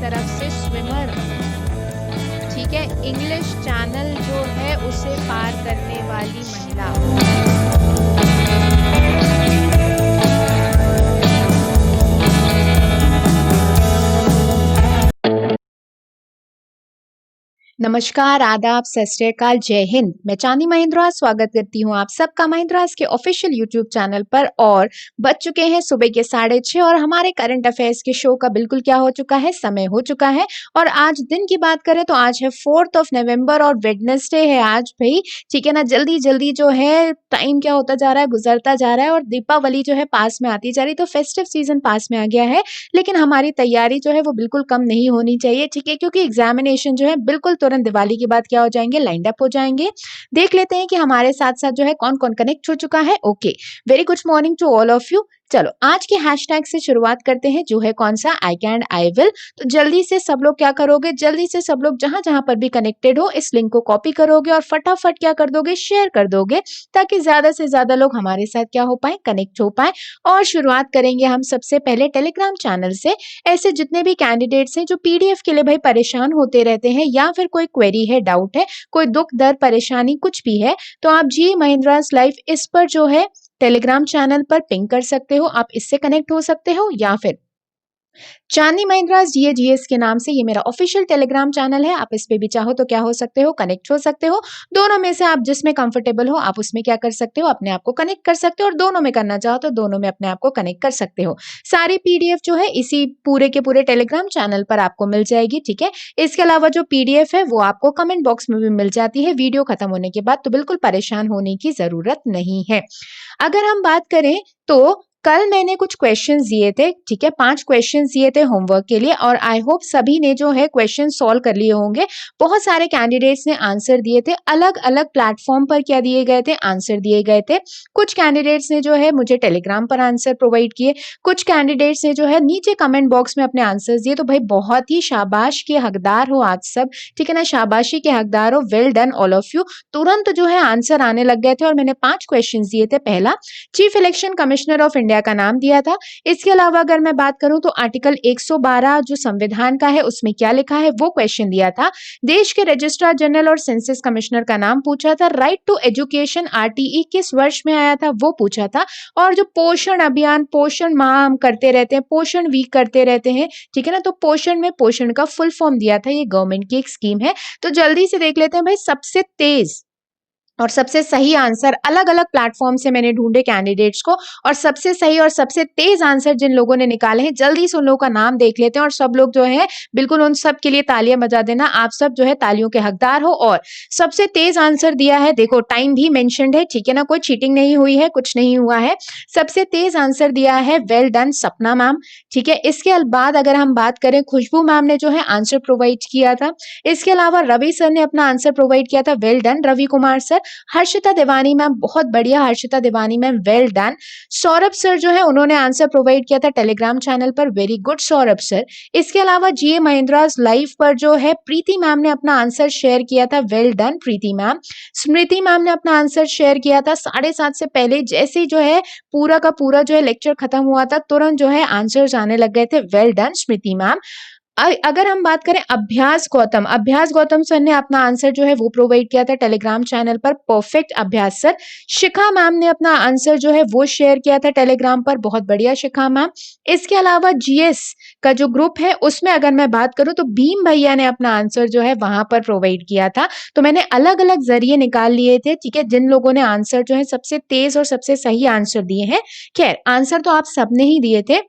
तरफ से स्विमर, ठीक है, इंग्लिश चैनल जो है उसे पार करने वाली महिला। नमस्कार, आदाब, सत श्री अकाल, जय हिंद। मैं चांदी महिंद्रा स्वागत करती हूँ आप सबका महिंद्रास के ऑफिशियल यूट्यूब चैनल पर। और बज चुके हैं सुबह के 6:30 और हमारे करंट अफेयर्स के शो का बिल्कुल क्या हो चुका है, समय हो चुका है। और आज दिन की बात करें तो आज है 4 नवंबर और वेडनेसडे है आज भाई, ठीक है ना। जल्दी जल्दी जो है टाइम क्या होता जा रहा है, गुजरता जा रहा है और दीपावली जो है पास में आती जा रही, तो फेस्टिव सीजन पास में आ गया है। लेकिन हमारी तैयारी जो है वो बिल्कुल कम नहीं होनी चाहिए, ठीक है, क्योंकि एग्जामिनेशन जो है बिल्कुल तुरंत दिवाली के बाद क्या हो जाएंगे, लाइंड अप हो जाएंगे। देख लेते हैं कि हमारे साथ साथ जो है कौन कौन कनेक्ट हो चुका है। Okay, very good morning to all of you. चलो आज के हैशटैग से शुरुआत करते हैं, जो है कौन सा, आई कैन आई विल। तो जल्दी से सब लोग क्या करोगे, जल्दी से सब लोग जहां जहां पर भी कनेक्टेड हो इस लिंक को कॉपी करोगे और फटाफट क्या कर दोगे, शेयर कर दोगे, ताकि ज्यादा से ज्यादा लोग हमारे साथ क्या हो पाए, कनेक्ट हो पाए। और शुरुआत करेंगे हम सबसे पहले टेलीग्राम चैनल से। ऐसे जितने भी कैंडिडेट्स हैं जो पीडीएफ के लिए भाई परेशान होते रहते हैं, या फिर कोई क्वेरी है, डाउट है, कोई दुख दर्द परेशानी कुछ भी है, तो आप जी महिंद्रास लाइफ इस पर जो है टेलीग्राम चैनल पर पिंग कर सकते हो, आप इससे कनेक्ट हो सकते हो। या फिर चांदी महिंद्रास जीएजीएस के नाम से ये मेरा ऑफिशियल टेलीग्राम चैनल है, आप इस पे भी चाहो तो क्या हो सकते हो, कनेक्ट हो सकते हो। दोनों में से आप जिसमें कंफर्टेबल हो आप उसमें क्या कर सकते हो, अपने आप को कनेक्ट कर सकते हो। और दोनों में करना चाहो तो दोनों में अपने आप को कनेक्ट कर सकते हो। सारी पीडीएफ जो है इसी पूरे के पूरे टेलीग्राम चैनल पर आपको मिल जाएगी, ठीक है। इसके अलावा जो पीडीएफ है वो आपको कमेंट बॉक्स में भी मिल जाती है वीडियो खत्म होने के बाद, तो बिल्कुल परेशान होने की जरूरत नहीं है। अगर हम बात करें तो कल मैंने कुछ क्वेश्चंस दिए थे, ठीक है, 5 क्वेश्चंस दिए थे होमवर्क के लिए, और आई होप सभी ने जो है क्वेश्चन सॉल्व कर लिए होंगे। बहुत सारे कैंडिडेट्स ने आंसर दिए थे, अलग अलग प्लेटफॉर्म पर क्या दिए गए थे, आंसर दिए गए थे। कुछ कैंडिडेट्स ने जो है मुझे टेलीग्राम पर आंसर प्रोवाइड किए, कुछ कैंडिडेट्स ने जो है नीचे कमेंट बॉक्स में अपने आंसर्स दिए। तो भाई बहुत ही शाबाश के हकदार हो आज सब, ठीक है ना, शाबाशी के हकदार हो, well done all of you. तुरंत जो है आंसर आने लग गए थे और मैंने 5 क्वेश्चन दिए थे। पहला, chief election commissioner of India का नाम दिया था। इसके अलावा अगर मैं बात करूं तो आर्टिकल 112 जो संविधान का है उसमें क्या लिखा है वो क्वेश्चन दिया था। देश के रजिस्ट्रार जनरल और सेंसस कमिश्नर का नाम पूछा था। राइट टू एजुकेशन आरटीई किस वर्ष में आया था वो पूछा था। और जो पोषण अभियान, पोषण माह हम करते रहते हैं, पोषण वीक करते रहते हैं, ठीक है ना, तो पोषण में पोषण का फुल फॉर्म दिया था। ये गवर्नमेंट की एक स्कीम है। तो जल्दी से देख लेते हैं भाई, सबसे तेज और सबसे सही आंसर अलग अलग प्लेटफॉर्म से मैंने ढूंढे कैंडिडेट्स को, और सबसे सही और सबसे तेज आंसर जिन लोगों ने निकाले हैं जल्दी से उन लोगों का नाम देख लेते हैं। और सब लोग जो है बिल्कुल उन सब के लिए तालियां बजा देना, आप सब जो है तालियों के हकदार हो। और सबसे तेज आंसर दिया है, देखो टाइम भी मेंशन्ड है, ठीक है ना, कोई चीटिंग नहीं हुई है, कुछ नहीं हुआ है। सबसे तेज आंसर दिया है वेल डन सपना मैम, ठीक है। इसके बाद अगर हम बात करें, खुशबू मैम ने जो है आंसर प्रोवाइड किया था। इसके अलावा रवि सर ने अपना आंसर प्रोवाइड किया था, well done Ravi Kumar sir. Harshita Devani ma'am, बहुत बढ़िया Harshita Devani ma'am, well done. Saurabh sir जो है उन्होंने आंसर प्रोवाइड किया था टेलीग्राम चैनल पर, वेरी गुड सौरभ सर। इसके अलावा जीए महिंद्रास लाइव पर जो है प्रीति मैम ने अपना आंसर शेयर किया था, वेल डन प्रीति मैम। स्मृति मैम ने अपना आंसर शेयर किया था 7:30 से पहले, जैसे ही जो है पूरा का पूरा जो है लेक्चर खत्म हुआ था तुरंत जो है आंसर्स आने लग गए थे, वेल डन स्मृति मैम। अगर हम बात करें अभ्यास गौतम सर ने अपना आंसर जो है वो प्रोवाइड किया था टेलीग्राम चैनल पर, परफेक्ट अभ्यास सर। शिखा मैम ने अपना आंसर जो है वो शेयर किया था टेलीग्राम पर, बहुत बढ़िया शिखा मैम। इसके अलावा जीएस का जो ग्रुप है उसमें अगर मैं बात करूं तो भीम भैया ने अपना आंसर जो है वहां पर प्रोवाइड किया था। तो मैंने अलग अलग जरिए निकाल लिए थे, ठीक है, जिन लोगों ने आंसर जो है सबसे तेज और सबसे सही आंसर दिए हैं। खैर आंसर तो आप सबने ही दिए थे,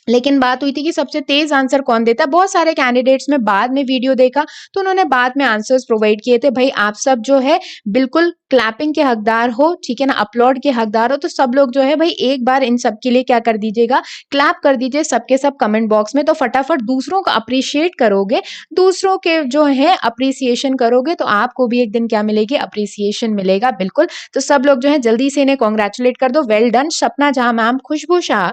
लेकिन बात हुई थी कि सबसे तेज आंसर कौन देता है। बहुत सारे कैंडिडेट्स में बाद में वीडियो देखा तो उन्होंने बाद में आंसर्स प्रोवाइड किए थे। भाई आप सब जो है बिल्कुल क्लैपिंग के हकदार हो, ठीक है ना, अपलोड के हकदार हो। तो सब लोग जो है भाई एक बार इन सब के लिए क्या कर दीजिएगा, क्लैप कर दीजिए सबके सब कमेंट बॉक्स में। तो फटाफट दूसरों को अप्रिशिएट करोगे, दूसरों के जो है अप्रिसिएशन करोगे तो आपको भी एक दिन क्या मिलेगी, अप्रिसिएशन मिलेगा, बिल्कुल। तो सब लोग जो है जल्दी से इन्हें कॉन्ग्रेचुलेट कर दो, वेल डन। सपना जहां मैम, खुशबू शाह,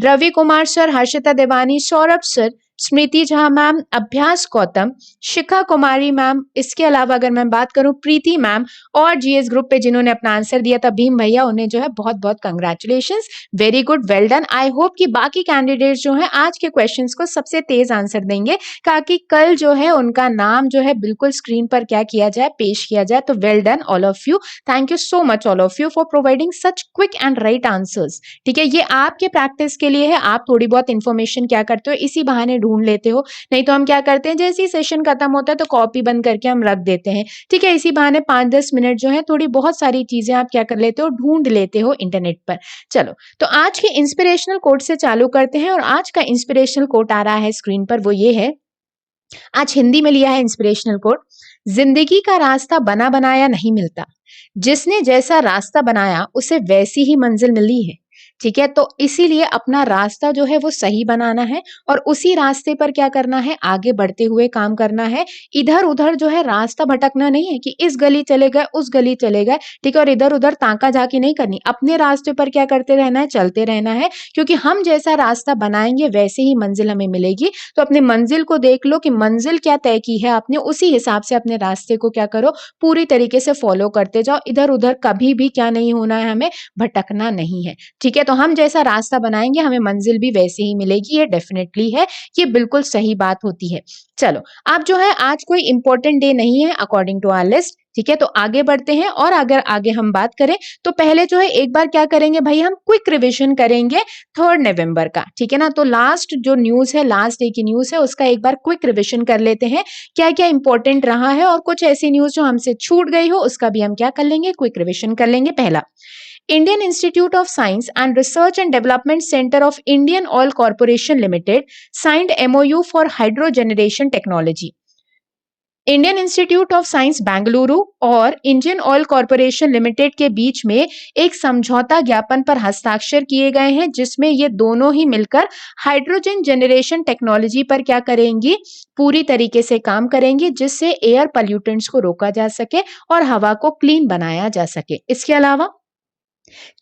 रवि कुमार सर, हर्षिता देवानी, सौरभ सर, स्मृति झा मैम, अभ्यास गौतम, शिखा कुमारी मैम, इसके अलावा अगर मैं बात करूं प्रीति मैम, और जीएस ग्रुप पे जिन्होंने अपना आंसर दिया था भीम भैया, उन्हें जो है बहुत बहुत congratulations, very good, well done. I hope कि बाकी कैंडिडेट्स जो हैं आज के क्वेश्चंस को सबसे तेज आंसर देंगे, ताकि कल जो है उनका नाम जो है बिल्कुल स्क्रीन पर क्या किया जाए, पेश किया जाए। तो well done all of you, thank you so much all of you for providing such quick and right answers. ठीक है, ये आपके प्रैक्टिस के लिए है, आप थोड़ी बहुत इन्फॉर्मेशन क्या करते हो, इसी बहाने ढूंढ लेते हो। नहीं तो हम क्या करते हैं, जैसे ही सेशन खत्म होता है तो कॉपी बंद करके हम रख देते हैं। ठीक है, इसी बहाने 5-10 मिनट जो है थोड़ी बहुत सारी चीजें आप क्या कर लेते हो, ढूंढ लेते हो इंटरनेट पर। चलो, तो आज के इंस्पिरेशनल कोट से चालू करते हैं, और आज का इंस्पिरेशनल कोट आ रहा है स्क्रीन पर, वो ये है, आज हिंदी में लिया है इंस्पिरेशनल कोट। जिंदगी का रास्ता बना बनाया नहीं मिलता, जिसने जैसा रास्ता बनाया उसे वैसी ही मंजिल मिली है। ठीक है, तो इसीलिए अपना रास्ता जो है वो सही बनाना है, और उसी रास्ते पर क्या करना है, आगे बढ़ते हुए काम करना है। इधर उधर जो है रास्ता भटकना नहीं है कि इस गली चले गए, उस गली चले गए। ठीक है, और इधर उधर ताका झाकी नहीं करनी, अपने रास्ते पर क्या करते रहना है, चलते रहना है, क्योंकि हम जैसा रास्ता बनाएंगे वैसे ही मंजिल हमें मिलेगी। तो अपने मंजिल को देख लो कि मंजिल क्या तय की है आपने, उसी हिसाब से अपने रास्ते को क्या करो, पूरी तरीके से फॉलो करते जाओ। इधर उधर कभी भी क्या नहीं होना है, हमें भटकना नहीं है। ठीक है, तो हम जैसा रास्ता बनाएंगे हमें मंजिल भी वैसे ही मिलेगी, ये डेफिनेटली है, ये बिल्कुल सही बात होती है। चलो, आप जो है आज कोई इंपॉर्टेंट डे नहीं है अकॉर्डिंग टू आवर लिस्ट। ठीक है, तो आगे बढ़ते हैं, और अगर आगे हम बात करें तो पहले जो है एक बार क्या करेंगे भाई, हम क्विक रिवीजन करेंगे 3 नवंबर का। ठीक है ना, तो लास्ट जो न्यूज है, लास्ट डे की न्यूज है, उसका एक बार क्विक रिवीजन कर लेते हैं, क्या क्या इंपॉर्टेंट रहा है, और कुछ ऐसी न्यूज जो हमसे छूट गई हो उसका भी हम क्या कर लेंगे, क्विक रिवीजन कर लेंगे। पहला, Indian Institute of Science and Research and Development Center of Indian Oil Corporation Limited signed MOU for hydrogeneration technology. Indian institute of science Bengaluru और इंडियन ऑयल कॉरपोरेशन लिमिटेड के बीच में एक समझौता ज्ञापन पर हस्ताक्षर किए गए हैं, जिसमें ये दोनों ही मिलकर हाइड्रोजन जनरेशन टेक्नोलॉजी पर क्या करेंगी, पूरी तरीके से काम करेंगी, जिससे एयर पॉल्यूटेंट्स को रोका जा सके और हवा को क्लीन बनाया जा सके। इसके अलावा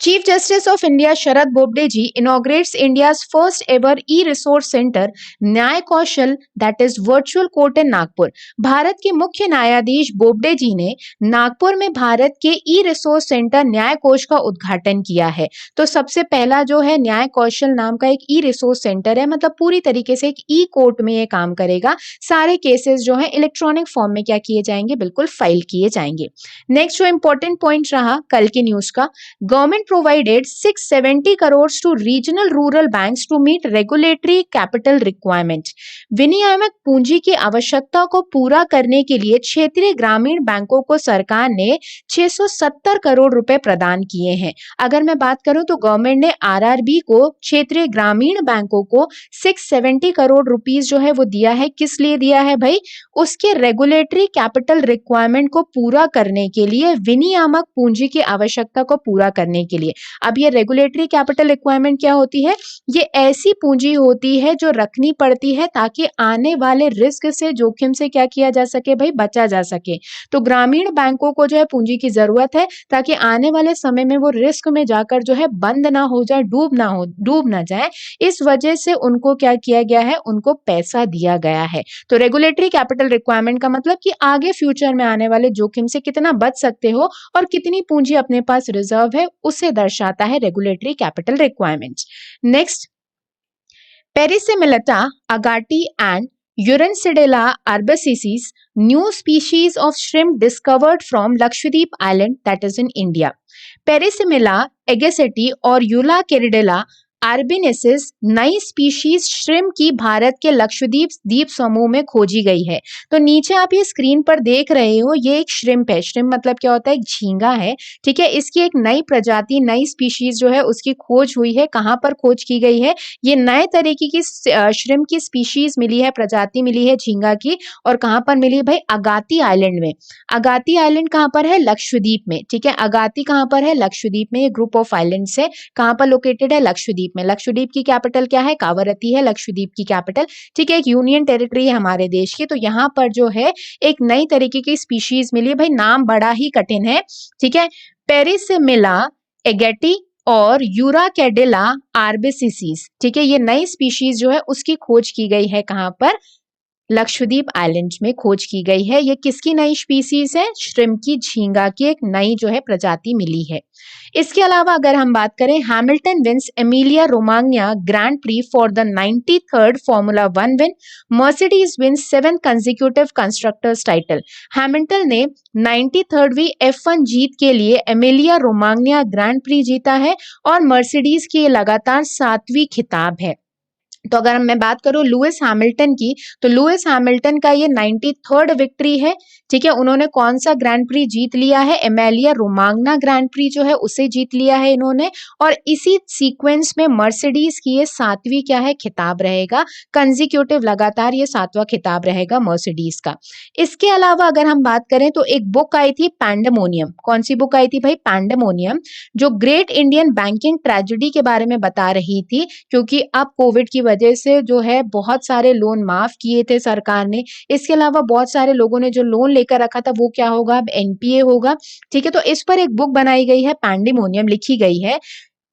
Chief Justice of India Sharad Bobde ji inaugurates India's first ever e-resource center न्याय कौशल, that is virtual court in Nagpur. Bharat के मुख्य न्यायाधीश बोबडे जी ने नागपुर में भारत के ई रिसोर्स सेंटर न्याय कोश का उद्घाटन किया है। तो सबसे पहला जो है न्याय कौशल नाम का एक ई रिसोर्स सेंटर है, मतलब पूरी तरीके से एक ई कोर्ट में ये काम करेगा। सारे केसेस जो है इलेक्ट्रॉनिक फॉर्म में क्या किए जाएंगे, बिल्कुल फाइल किए जाएंगे। नेक्स्ट जो इंपॉर्टेंट पॉइंट रहा कल के न्यूज का, Government provided 670 crores to regional rural banks to meet regulatory capital requirement. विनियामक पूंजी की आवश्यकता को पूरा करने के लिए क्षेत्रीय ग्रामीण बैंकों को सरकार ने 670 करोड़ रुपए प्रदान किए हैं। अगर मैं बात करूं तो गवर्नमेंट ने आरआरबी को, क्षेत्रीय ग्रामीण बैंकों को 670 करोड़ रुपीस जो है वो दिया है। किस लिए दिया है भाई, उसके रेगुलेटरी कैपिटल रिक्वायरमेंट को पूरा करने के लिए, विनियामक पूंजी की आवश्यकता को पूरा करने के लिए। अब ये रेगुलेटरी कैपिटल रिक्वायरमेंट क्या होती है, ये ऐसी पूंजी होती है जो रखनी पड़ती है ताकि आने वाले रिस्क से, जोखिम से क्या किया जा सके भाई, बचा जा सके। तो ग्रामीण बैंकों को जो है पूंजी की जरूरत है ताकि आने वाले समय में वो रिस्क में जाकर जो है बंद ना हो जाए, डूब ना जाए। इस वजह से उनको क्या किया गया है, उनको पैसा दिया गया है। तो रेगुलेटरी कैपिटल रिक्वायरमेंट का मतलब कि आगे फ्यूचर में आने वाले जोखिम से कितना बच सकते हो और कितनी पूंजी अपने पास रिजर्व है, उसे दर्शाता है रेगुलेटरी कैपिटल रिक्वायरमेंट। नेक्स्ट, पेरिसिमिलिटा अगाटी and Urancidella arborescens, new species of shrimp discovered from Lakshadweep Island, that is in India. Perisimilla agassiz और Eucharydella arborescens नई स्पीशीज श्रिम्प की भारत के लक्षद्वीप द्वीप समूह में खोजी गई है। तो नीचे आप ये स्क्रीन पर देख रहे हो, ये एक श्रिम्प है। श्रिम्प मतलब क्या होता है, एक झींगा है। ठीक है, इसकी एक नई प्रजाति, नई स्पीशीज जो है उसकी खोज हुई है। कहाँ पर खोज की गई है, ये नए तरीके की श्रिम्प की स्पीशीज मिली है, प्रजाति मिली है झींगा की। और कहाँ पर मिली है भाई, अगाती आइलैंड में। अगाती आइलैंड कहाँ पर है, लक्षद्वीप में। ठीक है, अगाती कहाँ पर है, लक्षद्वीप में। ये ग्रुप ऑफ आइलैंड्स है, कहाँ पर लोकेटेड है, लक्षद्वीप में। लक्षद्वीप की कैपिटल क्या है, कावरत्ती है लक्षद्वीप की कैपिटल। ठीक है, एक यूनियन टेरिटरी है हमारे देश की। तो यहाँ पर जो है एक नई तरीके की स्पीशीज मिली है। भाई नाम बड़ा ही कठिन है। ठीक है, पेरिसिमिला एगेटी और यूराकेडिला आर्बिसिसिस, ठीक है, ये नई स्पीशीज जो है उसकी खोज की गई है कहाँ पर, लक्षद्वीप आइलैंड में खोज की गई है। ये किसकी नई स्पीसीज है, श्रिम्प की, झींगा की एक नई जो है प्रजाति मिली है। इसके अलावा अगर हम बात करें, Hamilton wins Emilia Romagna grand prix for the 93rd formula 1 win, Mercedes wins 7 consecutive constructors title. Hamilton ने 93वीं F1 जीत के लिए एमिलिया रोमांग्ना ग्रैंड प्री जीता है और मर्सिडीज की ये लगातार 7वीं खिताब है। तो अगर मैं बात करूं लुइस हैमिल्टन की, तो लुइस हैमिल्टन का ये 93rd विक्ट्री है, ठीक है। उन्होंने कौन सा ग्रैंड प्री जीत लिया है, एमिलिया रोमांग्ना ग्रैंड प्री जो है उसे जीत लिया है इन्होंने, और इसी सीक्वेंस में मर्सिडीज की ये 7वीं क्या है खिताब रहेगा, कंसेक्यूटिव लगातार ये 7वां खिताब रहेगा मर्सिडीज का। इसके अलावा अगर हम बात करें तो एक बुक आई थी पैंडेमोनियम, कौन सी बुक आई थी भाई, पैंडेमोनियम, जो ग्रेट इंडियन बैंकिंग ट्रेजेडी के बारे में बता रही थी, क्योंकि अब कोविड की वजह से जो है बहुत सारे लोन माफ किए थे सरकार ने। इसके अलावा बहुत सारे लोगों ने जो लोन लेकर रखा था वो क्या होगा, अब एनपीए होगा, ठीक है। तो इस पर एक बुक बनाई गई है, पैंडेमोनियम लिखी गई है,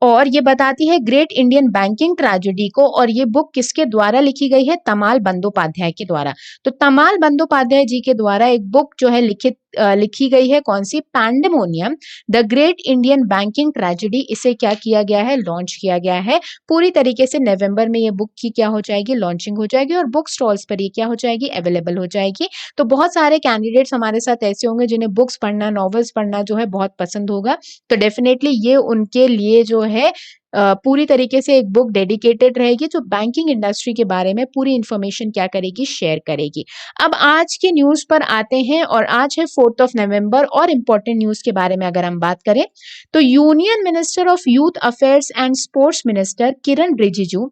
और ये बताती है ग्रेट इंडियन बैंकिंग ट्रेजेडी को, और ये बुक किसके द्वारा लिखी गई है, तमाल बंदोपाध्याय के द्वारा। तो तमाल बंदोपाध्याय जी के द्वारा एक बुक जो है लिखी गई है, कौन सी, pandemonium the great Indian banking tragedy. इसे क्या किया गया है, लॉन्च किया गया है। पूरी तरीके से नवंबर में ये बुक की क्या हो जाएगी, लॉन्चिंग हो जाएगी, और बुक स्टॉल्स पर ये क्या हो जाएगी, अवेलेबल हो जाएगी। तो बहुत सारे कैंडिडेट्स हमारे साथ ऐसे होंगे जिन्हें बुक्स पढ़ना, नॉवेल्स पढ़ना जो है बहुत पसंद होगा, तो डेफिनेटली ये उनके लिए जो है पूरी तरीके से एक बुक डेडिकेटेड रहेगी, जो बैंकिंग इंडस्ट्री के बारे में पूरी इंफॉर्मेशन क्या करेगी, शेयर करेगी। अब आज की न्यूज पर आते हैं, और आज है 4 नवंबर, और इंपॉर्टेंट न्यूज के बारे में अगर हम बात करें तो union minister of youth affairs and sports minister Kiran Rijiju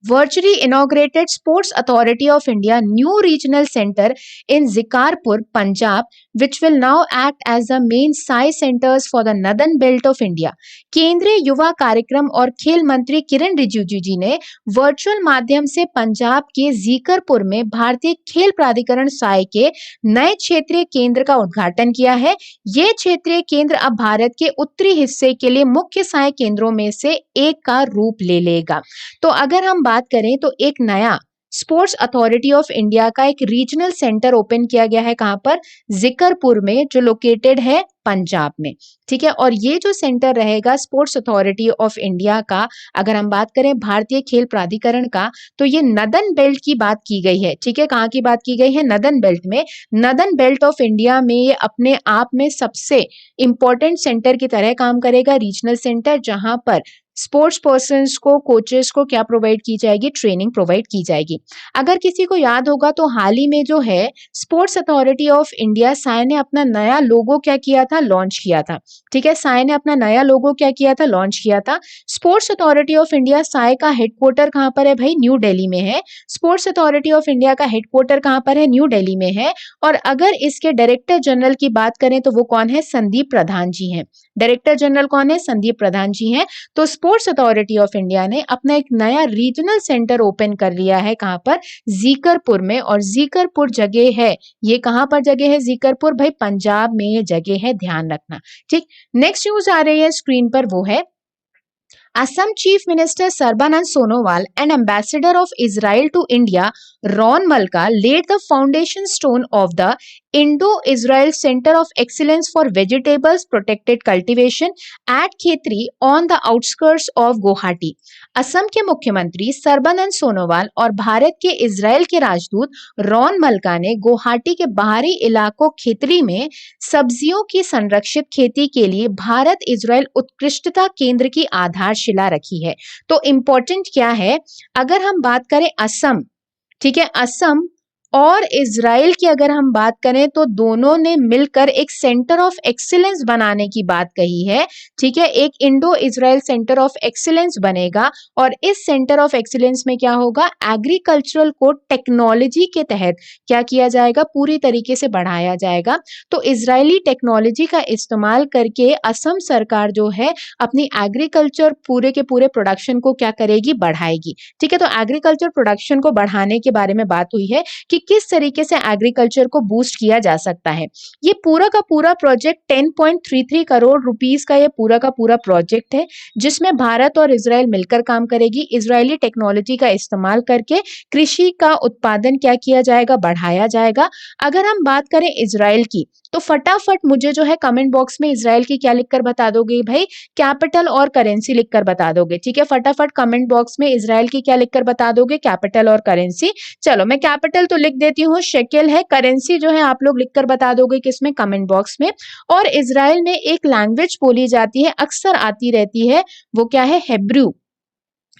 virtually inaugurated Sports Authority of India new regional center in Zikarpur, Punjab, which will now act as the main SAI centers for the Northern Belt of India. केंद्रीय युवा कार्यक्रम और खेल मंत्री किरण रिजिजू जी ने virtual माध्यम से पंजाब के जीकरपुर में भारतीय खेल प्राधिकरण साई के नए क्षेत्रीय केंद्र का उद्घाटन किया है। ये क्षेत्रीय केंद्र अब भारत के उत्तरी हिस्से के लिए मुख्य साई केंद्रों में से एक का रूप ले लेगा। तो अगर हम बात करें तो एक नया स्पोर्ट्स अथॉरिटी ऑफ इंडिया का एक रीजनल सेंटर ओपन किया गया है, कहां पर, जिकरपुर में, जो लोकेटेड है पंजाब में, ठीक है। और ये जो सेंटर रहेगा स्पोर्ट्स अथॉरिटी ऑफ इंडिया का, अगर हम बात करें भारतीय खेल प्राधिकरण का, तो ये नदर्न बेल्ट की बात की गई है, ठीक है। कहाँ की बात की गई है, नदर्न बेल्ट में। नदर्न बेल्ट ऑफ इंडिया में ये अपने आप में सबसे इंपॉर्टेंट सेंटर की तरह काम करेगा, रीजनल सेंटर, जहां पर स्पोर्ट्स पर्सन्स को, कोचेस को क्या प्रोवाइड की जाएगी, ट्रेनिंग प्रोवाइड की जाएगी। अगर किसी को याद होगा तो हाल ही में जो है sports authority of India Sai ने अपना नया लोगो क्या किया था, लॉन्च किया था, ठीक है। साई ने अपना नया लोगो क्या किया था, लॉन्च किया था। Sports authority of India Sai का हेडक्वार्टर कहां पर है भाई, न्यू दिल्ली में है। स्पोर्ट्स अथॉरिटी ऑफ इंडिया का हेडक्वार्टर कहां पर है, न्यू दिल्ली में है। और अगर इसके डायरेक्टर जनरल की बात करें तो वो कौन है, संदीप प्रधान जी हैं। डायरेक्टर जनरल कौन है, संदीप प्रधान जी हैं। तो स्पोर्ट्स अथॉरिटी ऑफ इंडिया ने अपना एक नया रीजनल सेंटर ओपन कर लिया है, कहां पर, जीकरपुर में। और जीकरपुर जगह है, ये कहां पर जगह है, जीकरपुर भाई पंजाब में ये जगह है, ध्यान रखना, ठीक। नेक्स्ट न्यूज आ रही है स्क्रीन पर, वो है Assam Chief Minister Sarbanand Sonowal and Ambassador of Israel to India Ron Malka laid the foundation stone of the Indo-Israel Center of Excellence for Vegetables Protected Cultivation at Khetri on the outskirts of Guwahati. Assam के मुख्यमंत्री सर्बानंद सोनोवाल और भारत के Israel के राजदूत Ron Malka ने गुवाहाटी के बाहरी इलाकों खेतरी में सब्जियों की संरक्षित खेती के लिए भारत इजराइल उत्कृष्टता केंद्र की आधारशिला रखी है। तो इम्पोर्टेंट क्या है, अगर हम बात करें असम, ठीक है, असम और इजराइल की अगर हम बात करें तो दोनों ने मिलकर एक सेंटर ऑफ एक्सीलेंस बनाने की बात कही है, ठीक है। एक Indo Israel centre of excellence बनेगा, और इस सेंटर ऑफ एक्सीलेंस में क्या होगा, एग्रीकल्चरल को टेक्नोलॉजी के तहत क्या किया जाएगा, पूरी तरीके से बढ़ाया जाएगा। तो इजरायली टेक्नोलॉजी का इस्तेमाल करके असम सरकार जो है अपनी एग्रीकल्चर पूरे के पूरे प्रोडक्शन को क्या करेगी, बढ़ाएगी, ठीक है। तो एग्रीकल्चर प्रोडक्शन को बढ़ाने के बारे में बात हुई है कि किस तरीके से एग्रीकल्चर को बूस्ट किया जा सकता है। ये पूरा का पूरा प्रोजेक्ट 10.33 करोड़ रुपीस का ये पूरा का पूरा प्रोजेक्ट है, जिसमें भारत और इजराइल मिलकर काम करेगी। इजरायली टेक्नोलॉजी का इस्तेमाल करके कृषि का उत्पादन क्या किया जाएगा, बढ़ाया जाएगा। अगर हम बात करें इजराइल की, तो फटाफट मुझे जो है कमेंट बॉक्स में इजराइल की क्या लिखकर बता दोगे भाई, कैपिटल और करेंसी लिखकर बता दोगे। ठीक है, फटाफट कमेंट बॉक्स में इजराइल की क्या लिखकर बता दोगे, कैपिटल और करेंसी। चलो मैं कैपिटल तो लिख देती हूँ, शेकेल है। करेंसी जो है आप लोग लिखकर बता दोगे किसमें, कमेंट बॉक्स में। और इजराइल में एक लैंग्वेज बोली जाती है, अक्सर आती रहती है, वो क्या है, हेब्रू।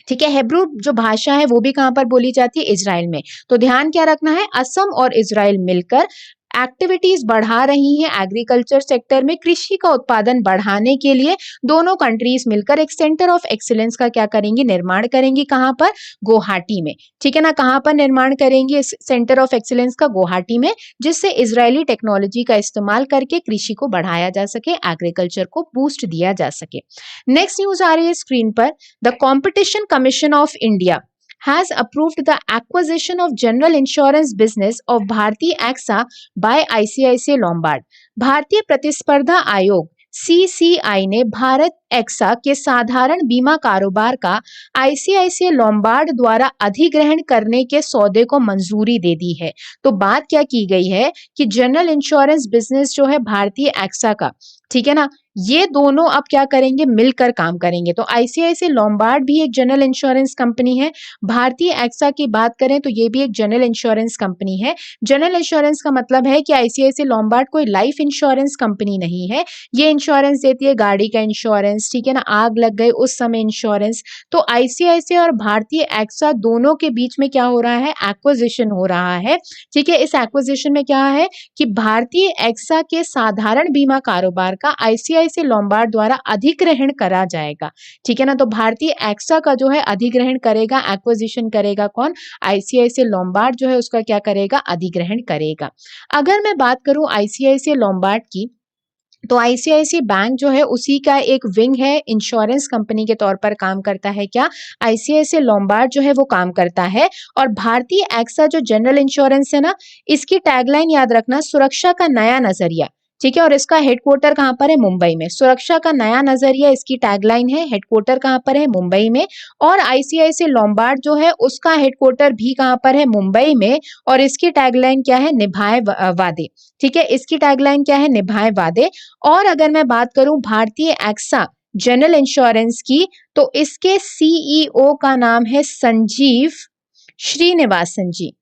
ठीक है, हेब्रू जो भाषा है वो भी कहां पर बोली जाती है, इजराइल में। तो ध्यान क्या रखना है, असम और इजराइल मिलकर एक्टिविटीज बढ़ा रही हैं एग्रीकल्चर सेक्टर में। कृषि का उत्पादन बढ़ाने के लिए दोनों कंट्रीज मिलकर एक सेंटर ऑफ एक्सीलेंस का क्या करेंगी, निर्माण करेंगी। कहां पर, गुवाहाटी में। ठीक है ना, कहां पर निर्माण करेंगे इस सेंटर ऑफ एक्सीलेंस का, गुवाहाटी में, जिससे इजरायली टेक्नोलॉजी का इस्तेमाल करके कृषि को बढ़ाया जा सके, एग्रीकल्चर को बूस्ट दिया जा सके। नेक्स्ट न्यूज आ रही है स्क्रीन पर। The competition commission of India has approved the acquisition of general insurance business of Bharti AXA by ICICI Lombard. भारतीय प्रतिस्पर्धा आयोग CCI ने भारत एक्सा के साधारण बीमा कारोबार का ICICI लोम्बार्ड द्वारा अधिग्रहण करने के सौदे को मंजूरी दे दी है। तो बात क्या की गई है कि जनरल इंश्योरेंस बिजनेस जो है भारतीय एक्सा का, ठीक है ना, ये दोनों अब क्या करेंगे, मिलकर काम करेंगे। तो ICICI लोम्बार्ड भी एक जनरल इंश्योरेंस कंपनी है, भारतीय एक्सा की बात करें तो ये भी एक जनरल इंश्योरेंस कंपनी है। जनरल इंश्योरेंस का मतलब है कि ICICI लोम्बार्ड कोई लाइफ इंश्योरेंस कंपनी नहीं है, ये इंश्योरेंस देती है गाड़ी का इंश्योरेंस, ठीक है ना, आग लग गई उस समय इंश्योरेंस। तो ICICI और भारतीय एक्सा दोनों के बीच में क्या हो रहा है, एक्विजिशन हो रहा है। ठीक है, इस एक्विजिशन में क्या है कि भारतीय एक्सा के साधारण बीमा कारोबार का ICICI लोम्बार्ड द्वारा अधिग्रहण करा जाएगा। ठीक है ना, तो भारतीय एक्सा का जो है अधिग्रहण करेगा, एक्विजिशन करेगा कौन, ICICI लोम्बार्ड जो है उसका क्या करेगा, अधिग्रहण करेगा। अगर मैं बात करूं ICICI लोम्बार्ड की, तो ICICI बैंक जो है उसी का एक विंग है, इंश्योरेंस कंपनी के तौर पर काम करता है। क्या, ICICI लोम्बार्ड जो है वो काम करता है। और भारतीय एक्सा जो जनरल इंश्योरेंस है ना, इसकी टैगलाइन याद रखना, सुरक्षा का नया नजरिया। ठीक है, और इसका हेडक्वार्टर कहां पर है, मुंबई में। सुरक्षा का नया नजरिया इसकी टैगलाइन है, हेडक्वार्टर कहां पर है, मुंबई में। और ICICI लोम्बार्ड जो है उसका हेडक्वार्टर भी कहां पर है, मुंबई में। और इसकी टैगलाइन क्या है, निभाए वादे। ठीक है, इसकी टैगलाइन क्या है, निभाए वादे। और अगर मैं बात करूं भारतीय एक्सा जनरल इंश्योरेंस की, तो इसके CEO का नाम है संजीव श्रीनिवासन जी।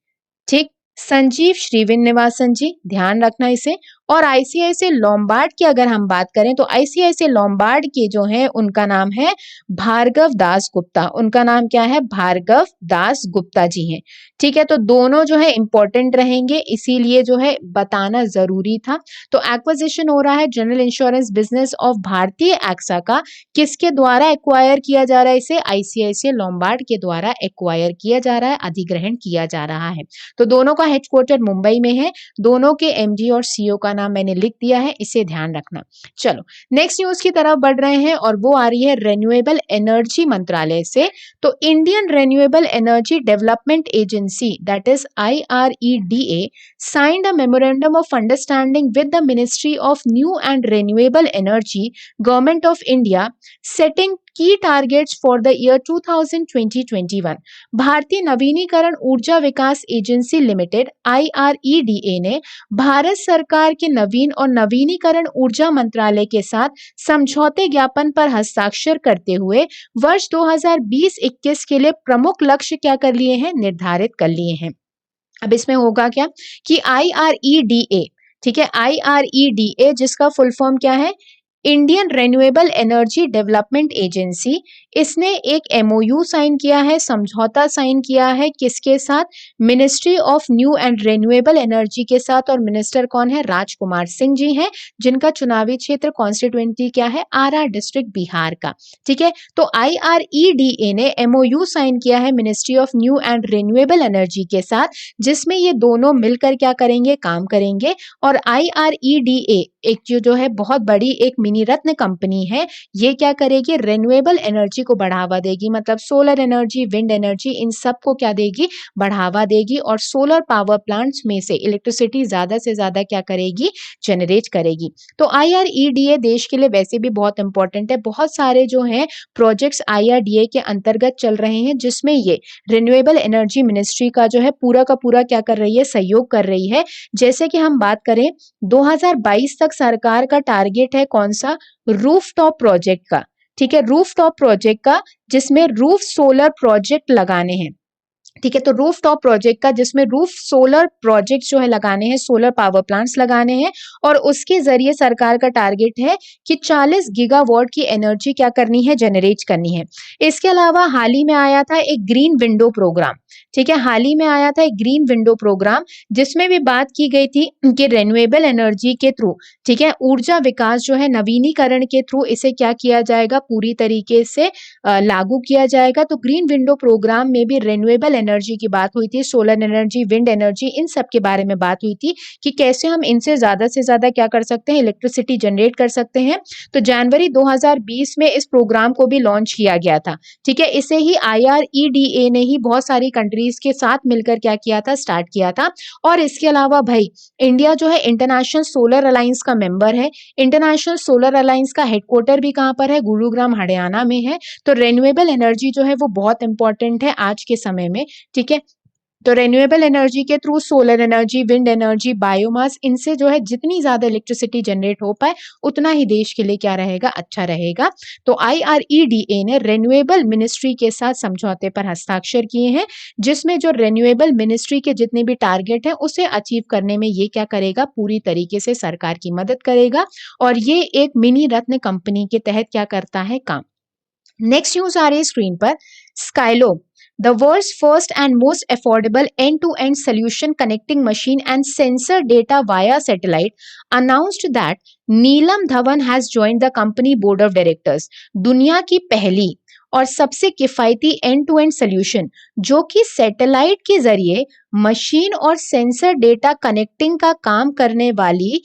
ठीक, संजीव श्रीनिवासन जी, ध्यान रखना इसे। और ICICI लोम्बार्ड की अगर हम बात करें तो ICICI लोम्बार्ड के जो है उनका नाम है भार्गव दास गुप्ता। उनका नाम क्या है, भार्गव दास गुप्ता जी हैं। ठीक है, तो दोनों जो है इंपॉर्टेंट रहेंगे, इसीलिए जो है बताना जरूरी था। तो एक्विजिशन हो रहा है general insurance business of Bharti AXA का, किसके द्वारा एक्वायर किया जा रहा है, इसे ICICI लोम्बार्ड के द्वारा एक्वायर किया जा रहा है, अधिग्रहण किया जा रहा है। तो दोनों का हेडक्वार्टर मुंबई में है, दोनों के MD और CEO का नाम मैंने लिख दिया है, इसे ध्यान रखना। चलो नेक्स्ट न्यूज की तरफ बढ़ रहे हैं और वो आ रही है रिन्यूएबल एनर्जी मंत्रालय से। तो Indian renewable energy development agency that is IREDA signed a memorandum of understanding with the Ministry of New and Renewable Energy, Government of India, setting key targets for the year 2020-21। भारतीय नवीनीकरण ऊर्जा विकास agency limited IREDA ने भारत सरकार के नवीन और नवीनीकरण ऊर्जा मंत्रालय के साथ समझौते ज्ञापन पर हस्ताक्षर करते हुए वर्ष 2020-21 के लिए प्रमुख लक्ष्य क्या कर लिए हैं, निर्धारित कर लिए हैं। अब इसमें होगा क्या कि IREDA, ठीक है, IREDA जिसका फुल फॉर्म क्या है, Indian renewable energy development agency, इसने एक MOU साइन किया है, समझौता साइन किया है, किसके साथ, ministry of new and renewable energy के साथ। और मिनिस्टर कौन है, राजकुमार सिंह जी हैं, जिनका चुनावी क्षेत्र कॉन्स्टिट्यूएंसी क्या है, RR डिस्ट्रिक्ट बिहार का। ठीक है, तो IREDA ने MOU साइन किया है ministry of new and renewable energy के साथ, जिसमें ये दोनों मिलकर क्या करेंगे, काम करेंगे। और IREDA एक जो है बहुत बड़ी एक मिनी रत्न कंपनी है, ये क्या करेगी, रिन्यूएबल एनर्जी को बढ़ावा देगी, मतलब सोलर एनर्जी, विंड एनर्जी, इन सब को क्या देगी, बढ़ावा देगी, और सोलर पावर प्लांट्स में से इलेक्ट्रिसिटी ज्यादा से ज्यादा क्या करेगी, जनरेट करेगी। तो IREDA देश के लिए वैसे भी बहुत इंपॉर्टेंट है, बहुत सारे जो हैं प्रोजेक्ट्स IRDA के अंतर्गत चल रहे हैं, जिसमें ये रिन्यूएबल एनर्जी मिनिस्ट्री का जो है पूरा का पूरा क्या कर रही है, सहयोग कर रही है। जैसे कि हम बात करें 2022 तक सरकार का टारगेट है कौन सा, रूफटॉप प्रोजेक्ट का, ठीक है, रूफटॉप प्रोजेक्ट का, जिसमें रूफ सोलर प्रोजेक्ट लगाने हैं, ठीक है। तो रूफ टॉप प्रोजेक्ट का, जिसमें रूफ सोलर प्रोजेक्ट जो है लगाने हैं, सोलर पावर प्लांट्स लगाने हैं, और उसके जरिए सरकार का टारगेट है कि 40 गीगावाट की एनर्जी क्या करनी है, जनरेट करनी है। इसके अलावा हाल ही में आया था एक ग्रीन विंडो प्रोग्राम, ठीक है, हाल ही में आया था एक ग्रीन विंडो प्रोग्राम, जिसमें भी बात की गई थी कि रेन्यूएबल एनर्जी के थ्रू, ठीक है, ऊर्जा विकास जो है नवीनीकरण के थ्रू इसे क्या किया जाएगा, पूरी तरीके से लागू किया जाएगा। तो ग्रीन विंडो प्रोग्राम में भी रेन्यूएबल एनर्जी की बात हुई थी, सोलर एनर्जी, विंड एनर्जी, इन सब के बारे में बात हुई थी कि कैसे हम इनसे ज्यादा से ज्यादा क्या कर सकते हैं, इलेक्ट्रिसिटी जनरेट कर सकते हैं। तो जनवरी 2020 में इस प्रोग्राम को भी लॉन्च किया गया था, ठीक है। इसे ही IREDA ने ही बहुत सारी कंट्रीज के साथ मिलकर क्या किया था, स्टार्ट किया था। और इसके अलावा भाई इंडिया जो है इंटरनेशनल सोलर अलायंस का मेंबर है। इंटरनेशनल सोलर अलायंस का हेडक्वार्टर भी कहाँ पर है, गुरुग्राम हरियाणा में है। तो रेन्यूएबल एनर्जी जो है वो बहुत इंपॉर्टेंट है आज के समय में, ठीक है। तो रेन्यूएबल एनर्जी के through solar energy, wind energy, biomass, इनसे जो है जितनी ज्यादा इलेक्ट्रिसिटी जनरेट हो पाए उतना ही देश के लिए क्या रहेगा, अच्छा रहेगा। तो IREDA ने रेन्यूएबल मिनिस्ट्री के साथ समझौते पर हस्ताक्षर किए हैं, जिसमें जो रेन्यूएबल मिनिस्ट्री के जितने भी टारगेट हैं उसे अचीव करने में ये क्या करेगा, पूरी तरीके से सरकार की मदद करेगा। और ये एक मिनी रत्न कंपनी के तहत क्या करता है, काम। नेक्स्ट न्यूज आ रही है स्क्रीन पर, स्काइलो, the world's first and most affordable end-to-end solution connecting machine and sensor data via satellite, announced that Neelam Dhawan has joined the company board of directors. दुनिया की पहली और सबसे किफायती एंड टू एंड सोल्यूशन जो कि satellite के जरिए मशीन और सेंसर डेटा कनेक्टिंग का काम करने वाली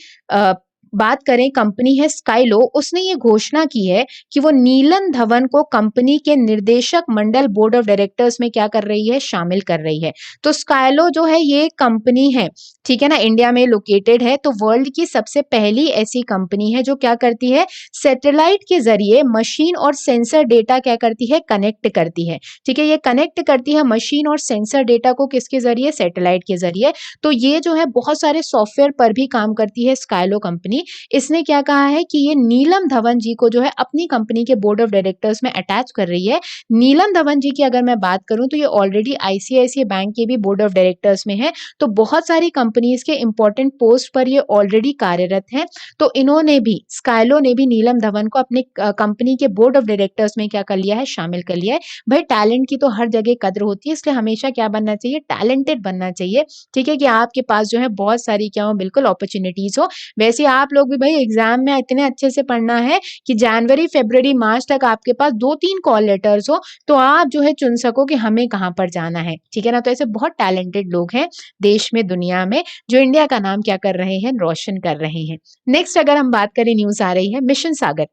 बात करें कंपनी है स्काइलो, उसने ये घोषणा की है कि वो नीलम धवन को कंपनी के निर्देशक मंडल बोर्ड ऑफ डायरेक्टर्स में क्या कर रही है, शामिल कर रही है। तो स्काइलो जो है ये कंपनी है, ठीक है ना, इंडिया में लोकेटेड है। तो वर्ल्ड की सबसे पहली ऐसी कंपनी है जो क्या करती है, सैटेलाइट के जरिए मशीन और सेंसर डेटा क्या करती है, कनेक्ट करती है, ठीक है। ये कनेक्ट करती है मशीन और सेंसर डेटा को किसके जरिए, सैटेलाइट के जरिए। तो ये जो है बहुत सारे सॉफ्टवेयर पर भी काम करती है स्काइलो कंपनी। इसने क्या कहा है कि ये नीलम धवन जी को जो है अपनी कंपनी के बोर्ड ऑफ डायरेक्टर्स में अटैच कर रही है। नीलम धवन जी की अगर मैं बात करूं तो ये ऑलरेडी ICICI बैंक के भी बोर्ड ऑफ डायरेक्टर्स में है। तो बहुत सारी कंपनीज के इंपॉर्टेंट पोस्ट पर ये ऑलरेडी कार्यरत हैं। तो इन्होंने भी, स्काइलो ने भी नीलम धवन को अपने कंपनी के बोर्ड ऑफ डायरेक्टर्स में क्या कर लिया है, शामिल कर लिया है। भाई टैलेंट की तो हर जगह कद्र होती है, इसलिए हमेशा क्या बनना चाहिए, टैलेंटेड बनना चाहिए, ठीक है, कि आपके पास जो है बहुत सारी क्या हो, बिल्कुल अपॉर्चुनिटीज हो। वैसे आप लोग भी भाई एग्जाम में इतने अच्छे से पढ़ना है कि जनवरी, फरवरी, मार्च तक आपके पास 2-3 कॉल लेटर्स हो, तो आप जो है चुन सको कि हमें कहाँ पर जाना है, ठीक है ना। तो ऐसे बहुत टैलेंटेड लोग हैं देश में, दुनिया में, जो इंडिया का नाम क्या कर रहे हैं, रोशन कर रहे हैं। नेक्स्ट अगर हम बात करें, न्यूज आ रही है mission Sagar.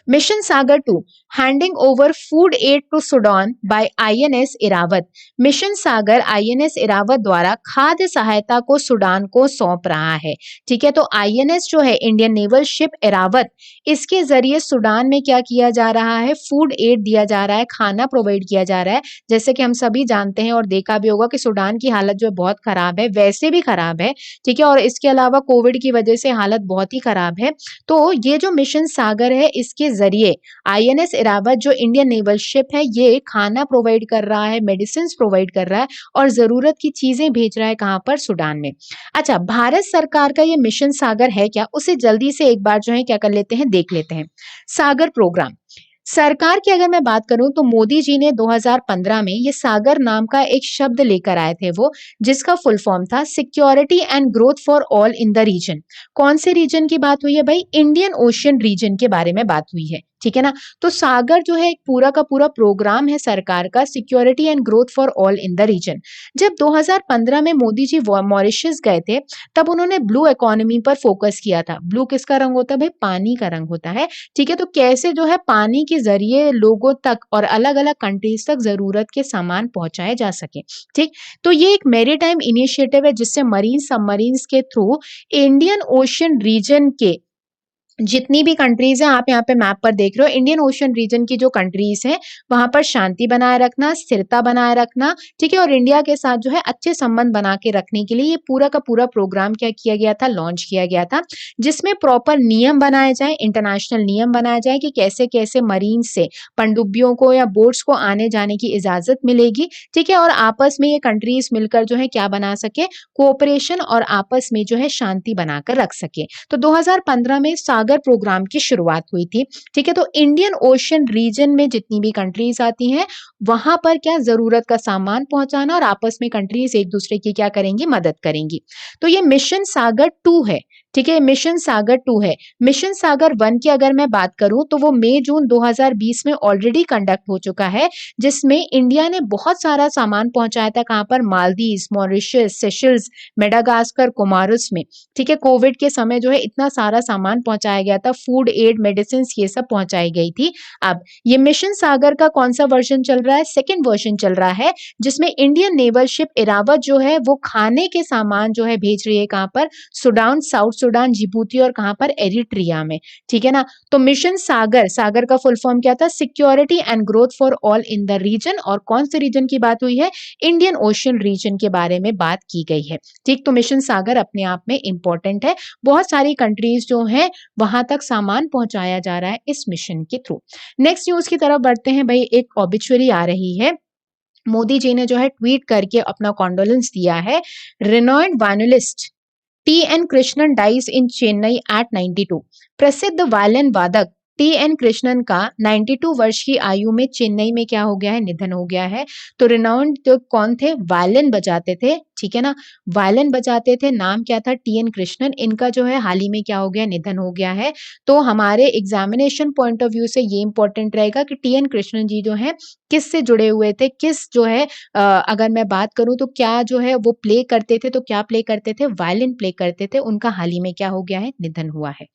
Mission Sagar 2 handing over food aid to Sudan by INS Airavat. Mission Sagar INS Airavat द्वारा खाद्य सहायता को सूडान को सौंप रहा है, ठीक है। तो INS जो है इंडियन नेवल शिप इरावत, इसके जरिए सूडान में क्या किया जा रहा है, फूड एड दिया जा रहा है, खाना प्रोवाइड किया जा रहा है। जैसे कि हम सभी जानते हैं और देखा भी होगा कि सूडान की हालत जो है बहुत खराब है, वैसे भी खराब है, ठीक है, और इसके अलावा कोविड की वजह से हालत बहुत ही खराब है। तो ये जो मिशन सागर है, इसके जरिए INS इरावत जो इंडियन नेवल शिप है, ये खाना प्रोवाइड कर रहा है, मेडिसिन प्रोवाइड कर रहा है और जरूरत की चीजें भेज रहा है, कहां पर, सूडान में। अच्छा, भारत सरकार का ये मिशन सागर है क्या, उसे जल्दी से एक बार जो है क्या कर लेते हैं, देख लेते हैं। सागर प्रोग्राम, सरकार की अगर मैं बात करूं तो मोदी जी ने 2015 में ये सागर नाम का एक शब्द लेकर आए थे, वो जिसका फुल फॉर्म था security and growth for all in the region. कौन से रीजन की बात हुई है भाई, इंडियन ओशियन रीजन के बारे में बात हुई है, ठीक है ना। तो सागर जो है एक पूरा का पूरा प्रोग्राम है सरकार का, security and growth for all in the region. जब 2015 में मोदी जी मॉरिशस गए थे, तब उन्होंने ब्लू इकोनॉमी पर फोकस किया था। ब्लू किसका रंग होता है भाई? पानी का रंग होता है, ठीक है। तो कैसे जो है पानी के जरिए लोगों तक और अलग अलग कंट्रीज तक जरूरत के सामान पहुंचाए जा सके, ठीक। तो ये एक मैरीटाइम इनिशिएटिव है जिससे मरीन सबमरीन्स के थ्रू इंडियन ओशन रीजन के जितनी भी कंट्रीज हैं, आप यहाँ पे मैप पर देख रहे हो, इंडियन ओशन रीजन की जो कंट्रीज हैं वहां पर शांति बनाए रखना, स्थिरता बनाए रखना, ठीक है। और इंडिया के साथ जो है अच्छे संबंध बना के रखने के लिए ये पूरा का पूरा प्रोग्राम क्या किया गया था? लॉन्च किया गया था, जिसमें प्रॉपर नियम बनाए जाए, इंटरनेशनल नियम बनाए जाए कि कैसे कैसे मरीन से पनडुब्बियों को या बोट्स को आने जाने की इजाजत मिलेगी, ठीक है। और आपस में ये कंट्रीज मिलकर जो है क्या बना सके? कोऑपरेशन और आपस में जो है शांति बनाकर रख सके। तो 2015 में सागर प्रोग्राम की शुरुआत हुई थी, ठीक है। तो इंडियन ओशन रीजन में जितनी भी कंट्रीज आती हैं वहां पर क्या जरूरत का सामान पहुंचाना और आपस में कंट्रीज एक दूसरे की क्या करेंगी? मदद करेंगी। तो ये मिशन सागर 2 है, ठीक है। मिशन सागर 2 है। मिशन सागर 1 की अगर मैं बात करूं तो वो मई जून 2020 में ऑलरेडी कंडक्ट हो चुका है, जिसमें इंडिया ने बहुत सारा सामान पहुंचाया था। कहां पर? मालदीव्स, मॉरिशस, सेशल्स, मेडागास्कर, कोमारोस में, ठीक है। कोविड के समय जो है इतना सारा सामान पहुंचाया गया था, फूड एड, मेडिसिन, ये सब पहुंचाई गई थी। अब ये मिशन सागर का कौन सा वर्जन चल रहा है? सेकेंड वर्जन चल रहा है, जिसमें इंडियन नेवल शिप इरावत जो है वो खाने के सामान जो है भेज रही है। कहां पर? सूडान, साउथ सूडान, जिबूती और कहां पर? एरिट्रिया में, ठीक है ना। तो मिशन सागर, सागर का फुल फॉर्म क्या था? Security and growth for all in the region. और कौन से रीजन की बात हुई है? इंडियन ओशन रीजन के बारे में बात की गई है, ठीक। तो मिशन सागर अपने आप में इंपॉर्टेंट है, बहुत सारी कंट्रीज जो हैं वहां तक सामान पहुंचाया जा रहा है इस मिशन के थ्रू। नेक्स्ट न्यूज की तरफ बढ़ते हैं भाई। एक ऑबिचुअरी आ रही है, मोदी जी ने जो है ट्वीट करके अपना कॉन्डोलेंस दिया है। Renowned violinist T N. Krishnan dies in Chennai at 92। प्रसिद्ध वायलिन वादक टी.एन. कृष्णन का 92 वर्ष की आयु में चेन्नई में क्या हो गया है? निधन हो गया है। तो रिनाउंड तो कौन थे? वायलिन बजाते थे, ठीक है ना। वायलिन बजाते थे, नाम क्या था? टी.एन. कृष्णन। इनका जो है हाल ही में क्या हो गया? निधन हो गया है। तो हमारे एग्जामिनेशन पॉइंट ऑफ व्यू से ये इंपॉर्टेंट रहेगा कि टी.एन. कृष्णन जी जो है किस से जुड़े हुए थे, किस जो है अगर मैं बात करूं तो क्या जो है वो प्ले करते थे, तो क्या प्ले करते थे? वायलिन प्ले करते थे। उनका हाल ही में क्या हो गया है? निधन हुआ है।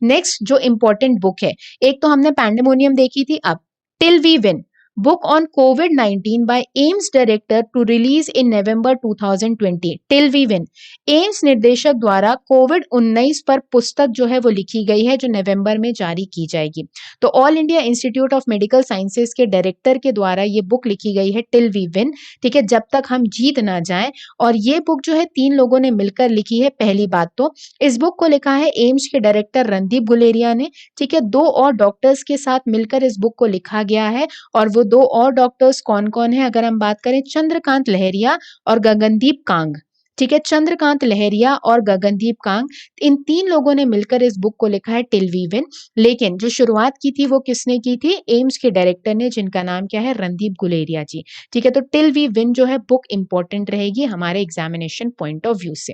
नेक्स्ट जो इंपॉर्टेंट बुक है, एक तो हमने पैंडेमोनियम देखी थी, अब till we win, book on कोविड-19 by AIIMS director to release in November 2020। Till we win, AIIMS निर्देशक द्वारा कोविड-19 पर पुस्तक जो है वो लिखी गई है, जो नवंबर में जारी की जाएगी। तो all India institute of medical sciences के डायरेक्टर के द्वारा ये बुक लिखी गई है, टिल वी विन, ठीक है, जब तक हम जीत ना जाएं। और ये बुक जो है 3 लोगों ने मिलकर लिखी है। पहली बात तो इस बुक को लिखा है एम्स के डायरेक्टर रणदीप गुलेरिया ने, ठीक है। 2 और डॉक्टर्स के साथ मिलकर इस बुक को लिखा गया है, और वो 2 और डॉक्टर्स कौन कौन है? अगर हम बात करें, चंद्रकांत लहरिया और गगनदीप कांग, ठीक है। चंद्रकांत लहरिया और गगनदीप कांग, इन 3 लोगों ने मिलकर इस बुक को लिखा है, टिल वी विन। लेकिन जो शुरुआत की थी वो किसने की थी? एम्स के डायरेक्टर ने, जिनका नाम क्या है? रणदीप गुलेरिया जी, ठीक है। तो टिल वी विन जो है बुक इंपॉर्टेंट रहेगी हमारे एग्जामिनेशन पॉइंट ऑफ व्यू से।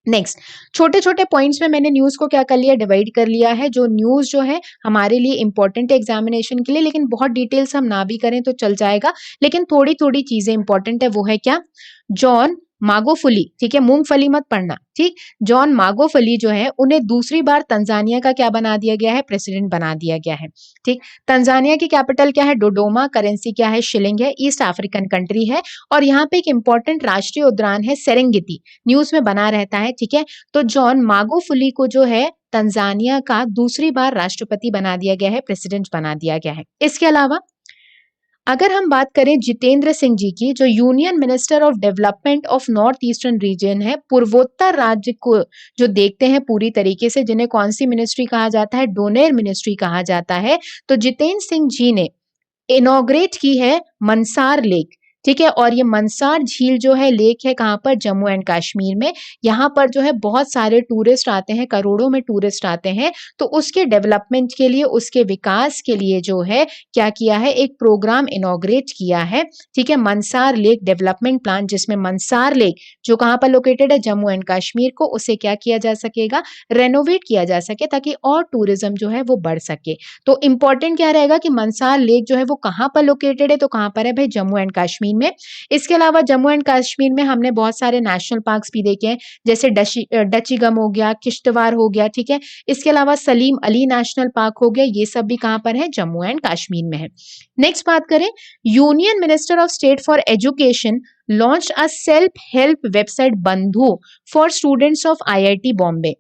नेक्स्ट, छोटे छोटे पॉइंट्स में मैंने न्यूज को क्या कर लिया? डिवाइड कर लिया है। जो न्यूज जो है हमारे लिए इंपॉर्टेंट है एग्जामिनेशन के लिए, लेकिन बहुत डिटेल्स हम ना भी करें तो चल जाएगा, लेकिन थोड़ी थोड़ी चीजें इंपॉर्टेंट है। वो है क्या? जॉन मागोफुली, ठीक है, मूंगफली मत पढ़ना, ठीक। जॉन मागोफली जो है उन्हें दूसरी बार तंजानिया का क्या बना दिया गया है? प्रेसिडेंट बना दिया गया है, ठीक। तंजानिया की कैपिटल क्या है? डोडोमा। करेंसी क्या है? शिलिंग है। ईस्ट अफ्रीकन कंट्री है। और यहाँ पे एक इंपॉर्टेंट राष्ट्रीय उद्यान है सेरेंगेटी, न्यूज में बना रहता है, ठीक है। तो जॉन मागोफुली को जो है तंजानिया का दूसरी बार राष्ट्रपति बना दिया गया है, प्रेसिडेंट बना दिया गया है। इसके अलावा अगर हम बात करें जितेंद्र सिंह जी की, जो union minister of development of north eastern region है, पूर्वोत्तर राज्य को जो देखते हैं पूरी तरीके से, जिन्हें कौन सी मिनिस्ट्री कहा जाता है? डोनेर मिनिस्ट्री कहा जाता है। तो जितेंद्र सिंह जी ने इनॉग्रेट की है मनसार लेक, ठीक है। और ये मनसार झील जो है लेक है कहाँ पर, जम्मू एंड कश्मीर में। यहाँ पर जो है बहुत सारे टूरिस्ट आते हैं, करोड़ों में टूरिस्ट आते हैं। तो उसके डेवलपमेंट के लिए, उसके विकास के लिए जो है क्या किया है, एक प्रोग्राम इनॉग्रेट किया है। ठीक है, मनसार लेक डेवलपमेंट प्लान, जिसमें मनसार लेक जो कहाँ पर लोकेटेड है, जम्मू एंड कश्मीर को, उसे क्या किया जा सकेगा, रेनोवेट किया जा सके, ताकि और टूरिज्म जो है वो बढ़ सके। तो इंपॉर्टेंट क्या रहेगा कि मनसार लेक जो है वो कहाँ पर लोकेटेड है, तो कहाँ पर है भाई, जम्मू एंड कश्मीर में। इसके अलावा जम्मू एंड कश्मीर में हमने बहुत सारे नेशनल पार्क्स भी देखे हैं, जैसे डचीगम हो गया, किश्तवाड़ हो गया। ठीक है, इसके अलावा सलीम अली नेशनल पार्क हो गया, ये सब भी कहाँ पर है, जम्मू एंड कश्मीर में है। नेक्स्ट बात करें, union minister of state for education launch a self help website Bandhu for students of IIT Bombay.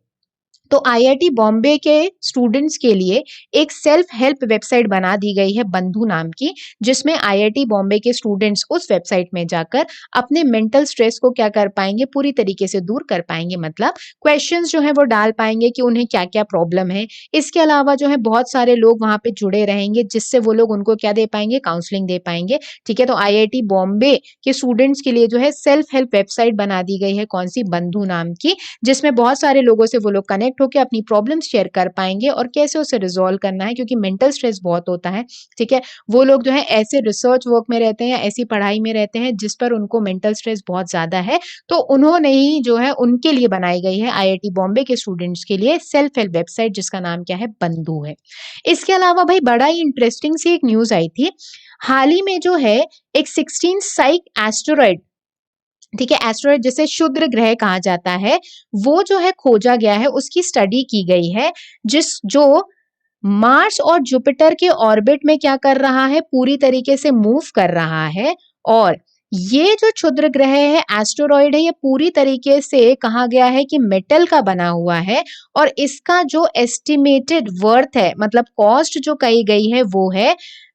तो आईआईटी बॉम्बे के स्टूडेंट्स के लिए एक सेल्फ हेल्प वेबसाइट बना दी गई है बंधु नाम की, जिसमें आईआईटी बॉम्बे के स्टूडेंट्स उस वेबसाइट में जाकर अपने मेंटल स्ट्रेस को क्या कर पाएंगे, पूरी तरीके से दूर कर पाएंगे। मतलब क्वेश्चंस जो है वो डाल पाएंगे कि उन्हें क्या क्या प्रॉब्लम है। इसके अलावा जो है बहुत सारे लोग वहां पे जुड़े रहेंगे, जिससे वो लोग उनको क्या दे पाएंगे, काउंसलिंग दे पाएंगे। ठीक है, तो आईआईटी बॉम्बे के स्टूडेंट्स के लिए जो है सेल्फ हेल्प वेबसाइट बना दी गई है, कौन सी, बंधु नाम की, जिसमें बहुत सारे लोगों से वो लोग कनेक्ट होकर अपनी प्रॉब्लम शेयर कर पाएंगे और कैसे उसे रिजॉल्व करना है, क्योंकि मेंटल स्ट्रेस बहुत होता है। ठीक है, वो लोग जो है ऐसे रिसर्च वर्क में रहते हैं या ऐसी पढ़ाई में रहते हैं जिस पर उनको मेंटल स्ट्रेस बहुत ज्यादा है, तो उन्होंने ही जो है उनके लिए बनाई गई है आईआईटी बॉम्बे के स्टूडेंट्स के लिए सेल्फ हेल्प वेबसाइट, जिसका नाम क्या है, बंधु है। इसके अलावा भाई बड़ा ही इंटरेस्टिंग सी एक न्यूज आई थी हाल ही में, जो है एक 16 साइक एस्टेरॉइड, ठीक है, एस्टेरॉइड जिसे क्षुद्र ग्रह कहा जाता है, वो जो है खोजा गया है, उसकी स्टडी की गई है, जो मार्स और जुपिटर के ऑर्बिट में क्या कर रहा है, पूरी तरीके से मूव कर रहा है। और ये जो क्षुद्र ग्रह है, एस्टेरॉइड है, ये पूरी तरीके से कहा गया है कि मेटल का बना हुआ है, और इसका जो एस्टिमेटेड वर्थ है, मतलब कॉस्ट जो कही गई है, वो है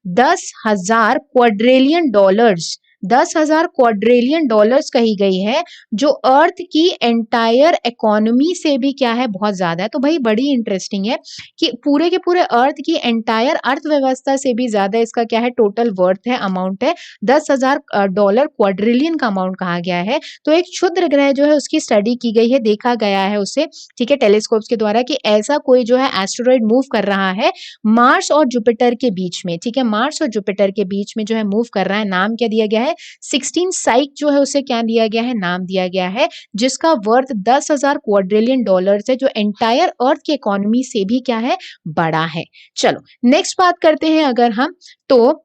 10,000 क्वाड्रिलियन डॉलर्स। 10,000 क्वाड्रिलियन डॉलर्स कही गई है, जो अर्थ की एंटायर इकोनॉमी से भी क्या है, बहुत ज्यादा है। तो भाई बड़ी इंटरेस्टिंग है कि पूरे के पूरे अर्थ की एंटायर अर्थव्यवस्था से भी ज्यादा इसका क्या है, टोटल वर्थ है, अमाउंट है, 10,000 डॉलर, क्वाड्रिलियन का अमाउंट कहा गया है। तो एक क्षुद्र ग्रह जो है उसकी स्टडी की गई है, देखा गया है उसे, ठीक है, टेलीस्कोप्स के द्वारा, कि ऐसा कोई जो है एस्टेरॉइड मूव कर रहा है मार्स और जुपिटर के बीच में। ठीक है, मार्स और जुपिटर के बीच में जो है मूव कर रहा है। नाम क्या दिया गया है, 16 साइक जो है उसे क्या दिया गया है, नाम दिया गया है, जिसका वर्थ 10,000 क्वाड्रिलियन डॉलर्स है, जो एंटायर अर्थ की इकोनॉमी से भी क्या है, बड़ा है। चलो नेक्स्ट बात करते हैं अगर हम, तो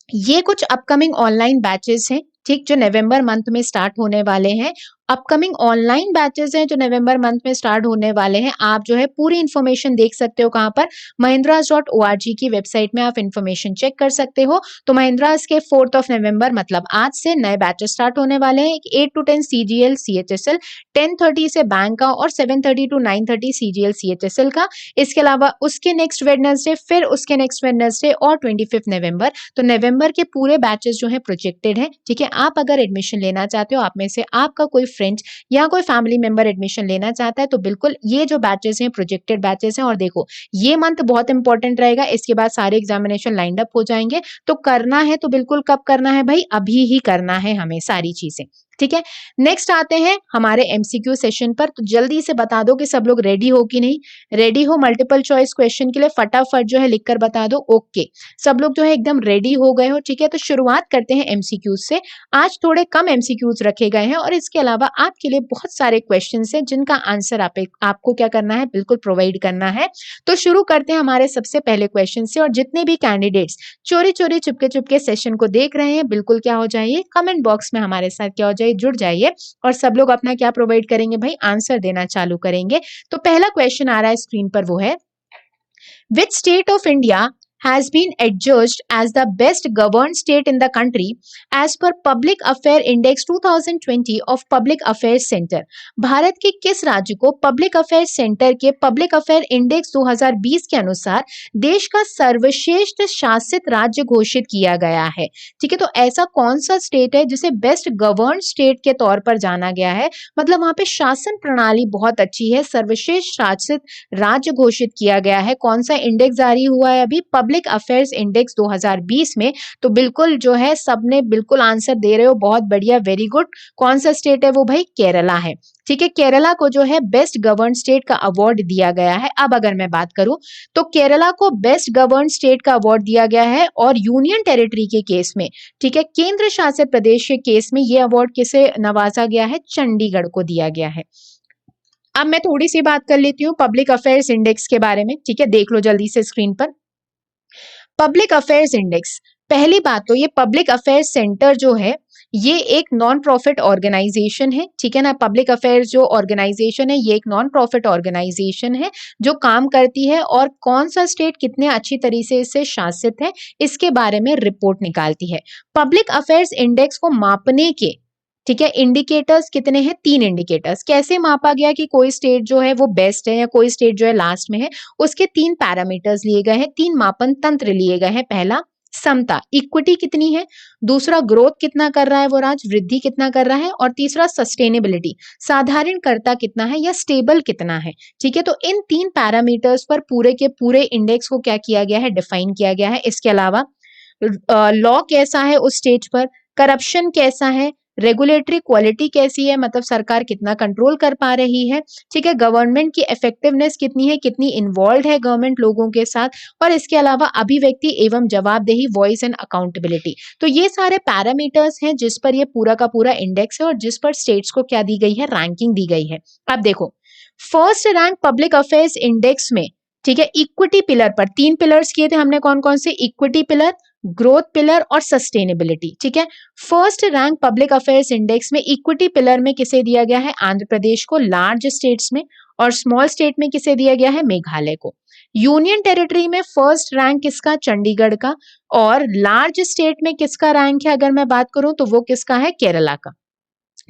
ये कुछ अपकमिंग ऑनलाइन बैचेस हैं, ठीक, जो नवंबर मंथ में स्टार्ट होने वाले हैं। अपकमिंग ऑनलाइन बैचेस हैं जो नवंबर मंथ में स्टार्ट होने वाले हैं। आप जो है पूरी इन्फॉर्मेशन देख सकते हो कहाँ पर, mahindras.org की वेबसाइट में आप इन्फॉर्मेशन चेक कर सकते हो। तो महिंद्रास के 4 नवंबर मतलब आज से नए बैचेस स्टार्ट होने वाले हैं। 8 to 10 CGL CHSL, 10:30 से बैंक का, और 7:30 to 9:30 CGL CHSL का। इसके अलावा उसके नेक्स्ट वेडनेसडे, फिर उसके नेक्स्ट वेडनेसडे और 25 नवंबर। तो नवंबर के पूरे बैचेस जो है प्रोजेक्टेड है। ठीक है, आप अगर एडमिशन लेना चाहते हो, आप में से आपका कोई फ्रेंड या कोई फैमिली मेंबर एडमिशन लेना चाहता है, तो बिल्कुल ये जो बैचेस हैं प्रोजेक्टेड बैचेस हैं। और देखो ये मंथ बहुत इंपॉर्टेंट रहेगा, इसके बाद सारे एग्जामिनेशन लाइंड अप हो जाएंगे। तो करना है तो बिल्कुल कब करना है भाई, अभी ही करना है हमें सारी चीजें। ठीक है, नेक्स्ट आते हैं हमारे एमसीक्यू सेशन पर। तो जल्दी से बता दो कि सब लोग रेडी हो कि नहीं। रेडी हो मल्टीपल चॉइस क्वेश्चन के लिए, फटाफट जो है लिखकर बता दो। ओके, सब लोग जो है एकदम रेडी हो गए हो। ठीक है, तो शुरुआत करते हैं एमसीक्यूज से। आज थोड़े कम एमसीक्यूज रखे गए हैं, और इसके अलावा आपके लिए बहुत सारे क्वेश्चन हैं जिनका आंसर आपको क्या करना है, बिल्कुल प्रोवाइड करना है। तो शुरू करते हैं हमारे सबसे पहले क्वेश्चन से। और जितने भी कैंडिडेट्स चोरी चोरी चुपके चुपके सेशन को देख रहे हैं, बिल्कुल क्या हो जाइए, कमेंट बॉक्स में हमारे साथ क्या हो जाइए, जुड़ जाइए, और सब लोग अपना क्या प्रोवाइड करेंगे भाई, आंसर देना चालू करेंगे। तो पहला क्वेश्चन आ रहा है स्क्रीन पर, वो है which state of India has been adjudged as the best governed state in the country as per Public Affair Index 2020 of Public Affairs Center। Bharat के किस राज्य को पब्लिक अफेयर सेंटर के पब्लिक अफेयर इंडेक्स 2020 के अनुसार देश का सर्वश्रेष्ठ शासित राज्य घोषित किया गया है। ठीक है, तो ऐसा कौन सा स्टेट है जिसे बेस्ट गवर्न स्टेट के तौर पर जाना गया है, मतलब वहां पे शासन प्रणाली बहुत अच्छी है, सर्वश्रेष्ठ शासित राज्य घोषित किया गया है। कौन सा इंडेक्स जारी हुआ है अभी, पब्लिक अफेयर्स इंडेक्स 2020 में। तो बिल्कुल जो है सबने बिल्कुल आंसर दे रहे हो, बहुत बढ़िया, वेरी गुड। कौन सा स्टेट है वो भाई? केरला है। ठीक है, केरला को जो है बेस्ट गवर्न स्टेट का अवार्ड दिया गया है। अब अगर मैं बात करूं तो केरला को बेस्ट गवर्न स्टेट का अवार्ड दिया गया है, और यूनियन टेरिटरी के केस में, ठीक है, केंद्र शासित प्रदेश के केस में ये अवार्ड किसे नवाजा गया है? चंडीगढ़ को दिया गया है। अब मैं थोड़ी सी बात कर लेती हूँ पब्लिक अफेयर्स इंडेक्स के बारे में। ठीक है, देख लो जल्दी से स्क्रीन पर। पब्लिक अफेयर्स इंडेक्स, पहली बात तो ये पब्लिक अफेयर्स सेंटर जो है ये एक नॉन प्रॉफिट ऑर्गेनाइजेशन है। ठीक है ना, पब्लिक अफेयर्स जो ऑर्गेनाइजेशन है ये एक नॉन प्रॉफिट ऑर्गेनाइजेशन है जो काम करती है और कौन सा स्टेट कितने अच्छी तरीके से शासित है इसके बारे में रिपोर्ट निकालती है। पब्लिक अफेयर्स इंडेक्स को मापने के, ठीक है, इंडिकेटर्स कितने हैं? 3 इंडिकेटर्स। कैसे मापा गया कि कोई स्टेट जो है वो बेस्ट है या कोई स्टेट जो है लास्ट में है? उसके 3 पैरामीटर्स लिए गए हैं, 3 मापन तंत्र लिए गए हैं। पहला, समता, इक्विटी कितनी है। दूसरा, ग्रोथ कितना कर रहा है वो राज्य, वृद्धि कितना कर रहा है। और तीसरा, सस्टेनेबिलिटी, साधारणकर्ता कितना है या स्टेबल कितना है। ठीक है, तो इन 3 पैरामीटर्स पर पूरे के पूरे इंडेक्स को क्या किया गया है? डिफाइन किया गया है। इसके अलावा लॉ कैसा है उस स्टेज पर, करप्शन कैसा है, रेगुलेटरी क्वालिटी कैसी है, मतलब सरकार कितना कंट्रोल कर पा रही है। ठीक है, गवर्नमेंट की इफेक्टिवनेस कितनी है, कितनी इन्वॉल्व है गवर्नमेंट लोगों के साथ, और इसके अलावा अभिव्यक्ति एवं जवाबदेही, वॉइस एंड अकाउंटेबिलिटी। तो ये सारे पैरामीटर्स हैं जिस पर ये पूरा का पूरा इंडेक्स है और जिस पर स्टेट्स को क्या दी गई है? रैंकिंग दी गई है। अब देखो, first rank public affairs index में, ठीक है, इक्विटी पिलर पर 3 पिलर्स किए थे हमने, कौन कौन से? इक्विटी पिलर, ग्रोथ पिलर और सस्टेनेबिलिटी। ठीक है, first rank public affairs index में इक्विटी पिलर में किसे दिया गया है? आंध्र प्रदेश को, लार्ज स्टेट्स में, और स्मॉल स्टेट में किसे दिया गया है? मेघालय को। यूनियन टेरिटरी में फर्स्ट रैंक किसका? चंडीगढ़ का। और लार्ज स्टेट में किसका रैंक है अगर मैं बात करूं तो वो किसका है? केरला का।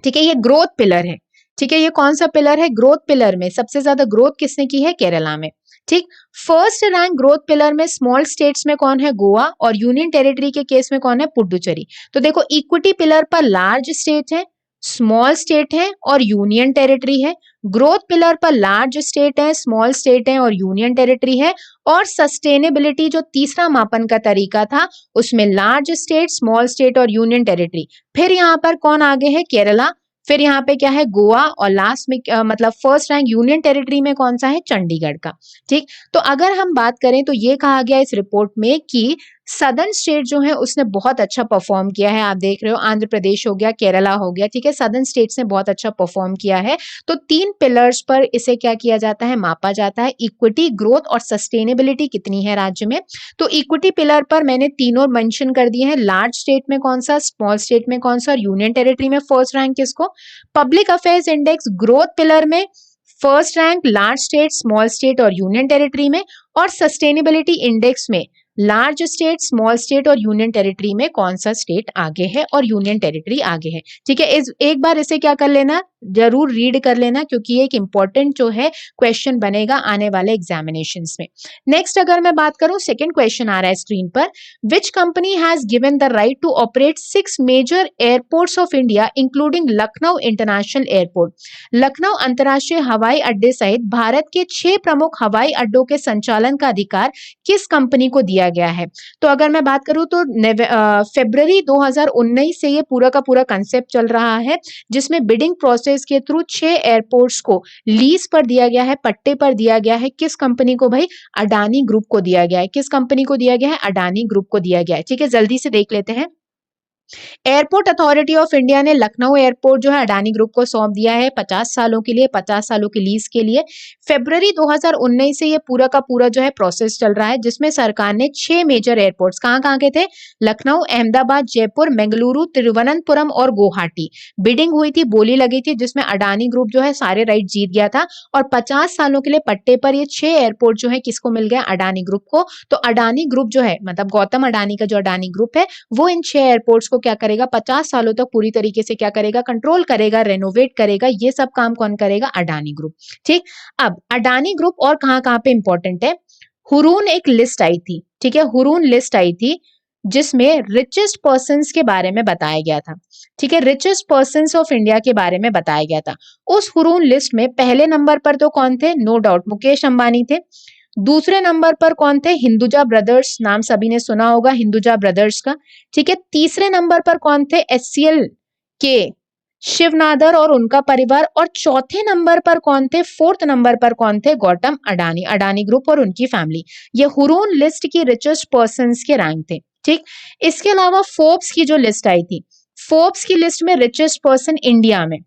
ठीक है, ये ग्रोथ पिलर है। ठीक है, ये कौन सा पिलर है? ग्रोथ पिलर में सबसे ज्यादा ग्रोथ किसने की है? केरला में। ठीक, फर्स्ट रैंक ग्रोथ पिलर में स्मॉल स्टेट्स में कौन है? गोवा। और यूनियन टेरिटरी के केस में कौन है? पुडुचेरी। तो देखो, इक्विटी पिलर पर लार्ज स्टेट है, स्मॉल स्टेट है और यूनियन टेरिटरी है। ग्रोथ पिलर पर लार्ज स्टेट है, स्मॉल स्टेट है और यूनियन टेरिटरी है। और सस्टेनेबिलिटी जो तीसरा मापन का तरीका था उसमें लार्ज स्टेट, स्मॉल स्टेट और यूनियन टेरिटरी। फिर यहाँ पर कौन आगे है? केरला। फिर यहाँ पे क्या है? गोवा। और लास्ट में मतलब फर्स्ट रैंक यूनियन टेरिटरी में कौन सा है? चंडीगढ़ का। ठीक, तो अगर हम बात करें तो ये कहा गया इस रिपोर्ट में कि सदर्न स्टेट जो है उसने बहुत अच्छा परफॉर्म किया है। आप देख रहे हो, आंध्र प्रदेश हो गया, केरला हो गया, ठीक है, सदर्न स्टेट्स ने बहुत अच्छा परफॉर्म किया है। तो 3 पिलर्स पर इसे क्या किया जाता है? मापा जाता है। इक्विटी, ग्रोथ और सस्टेनेबिलिटी कितनी है राज्य में। तो इक्विटी पिलर पर मैंने तीनों मेंशन कर दिए हैं। लार्ज स्टेट में कौन सा, स्मॉल स्टेट में कौन सा और यूनियन टेरिटरी में फर्स्ट रैंक किसको। Public affairs index growth pillar में first rank large state, small state और यूनियन टेरिटरी में। और सस्टेनेबिलिटी इंडेक्स में लार्ज स्टेट, स्मॉल स्टेट और यूनियन टेरिटरी में कौन सा स्टेट आगे है और यूनियन टेरिटरी आगे है। ठीक है, एक बार इसे क्या कर लेना, जरूर रीड कर लेना, क्योंकि ये एक इंपॉर्टेंट जो है क्वेश्चन बनेगा आने वाले एग्जामिनेशंस में। नेक्स्ट अगर मैं बात करूं, सेकंड क्वेश्चन आ रहा है स्क्रीन पर। Which company has given the right to operate 6 major airports of India including Lucknow international airport. लखनऊ अंतर्राष्ट्रीय हवाई अड्डे सहित भारत के 6 प्रमुख हवाई अड्डों के संचालन का अधिकार किस कंपनी को दिया गया है। तो अगर मैं बात करूं तो फरवरी 2019 से ये पूरा का पूरा कंसेप्ट चल रहा है, जिसमें बिडिंग प्रोसेस के थ्रू 6 एयरपोर्ट्स को लीज पर दिया गया है, पट्टे पर दिया गया है। किस कंपनी को भाई? अडानी ग्रुप को दिया गया है। किस कंपनी को दिया गया है? अडानी ग्रुप को दिया गया है। ठीक है, जल्दी से देख लेते हैं। एयरपोर्ट अथॉरिटी ऑफ इंडिया ने लखनऊ एयरपोर्ट जो है अडानी ग्रुप को सौंप दिया है 50 सालों के लिए, 50 सालों की लीज के लिए। फरवरी 2019 से ये पूरा का पूरा जो है प्रोसेस चल रहा है, जिसमें सरकार ने 6 मेजर एयरपोर्ट्स, कहाँ के थे? लखनऊ, अहमदाबाद, जयपुर, बेंगलुरु, तिरुवनंतपुरम और गुवाहाटी। बिडिंग हुई थी, बोली लगी थी, जिसमें अडानी ग्रुप जो है सारे राइट जीत गया था। और 50 सालों के लिए पट्टे पर ये 6 एयरपोर्ट जो है किसको मिल गया? अडानी ग्रुप को। तो अडानी ग्रुप जो है, मतलब गौतम अडानी का जो अडानी ग्रुप है, वो इन 6 एयरपोर्ट्स को क्या करेगा? 50 सालों तक पूरी तरीके से क्या करेगा? कंट्रोल करेगा, रेनोवेट करेगा। ये सब काम कौन करेगा? अडानी ग्रुप। ठीक, अब अडानी ग्रुप और कहां पे इंपॉर्टेंट है? हुरून एक लिस्ट आई थी, ठीक है, हुरून लिस्ट आई थी जिसमें रिचेस्ट पर्सन्स के बारे में बताया गया था। ठीक है, रिचेस्ट पर्सन्स ऑफ इंडिया के बारे में बताया गया था। उस हुरून लिस्ट में पहले नंबर पर तो कौन थे? नो डाउट मुकेश अंबानी थे। दूसरे नंबर पर कौन थे? हिंदुजा ब्रदर्स, नाम सभी ने सुना होगा हिंदुजा ब्रदर्स का। ठीक है, तीसरे नंबर पर कौन थे? HCL के शिवनादर और उनका परिवार। और चौथे नंबर पर कौन थे? फोर्थ नंबर पर कौन थे? गौतम अडानी, अडानी ग्रुप और उनकी फैमिली। ये हुरून लिस्ट की रिचेस्ट पर्संस के रैंक थे। ठीक, इसके अलावा फोर्ब्स की जो लिस्ट आई थी, फोर्ब्स की लिस्ट में रिचेस्ट पर्सन इंडिया में,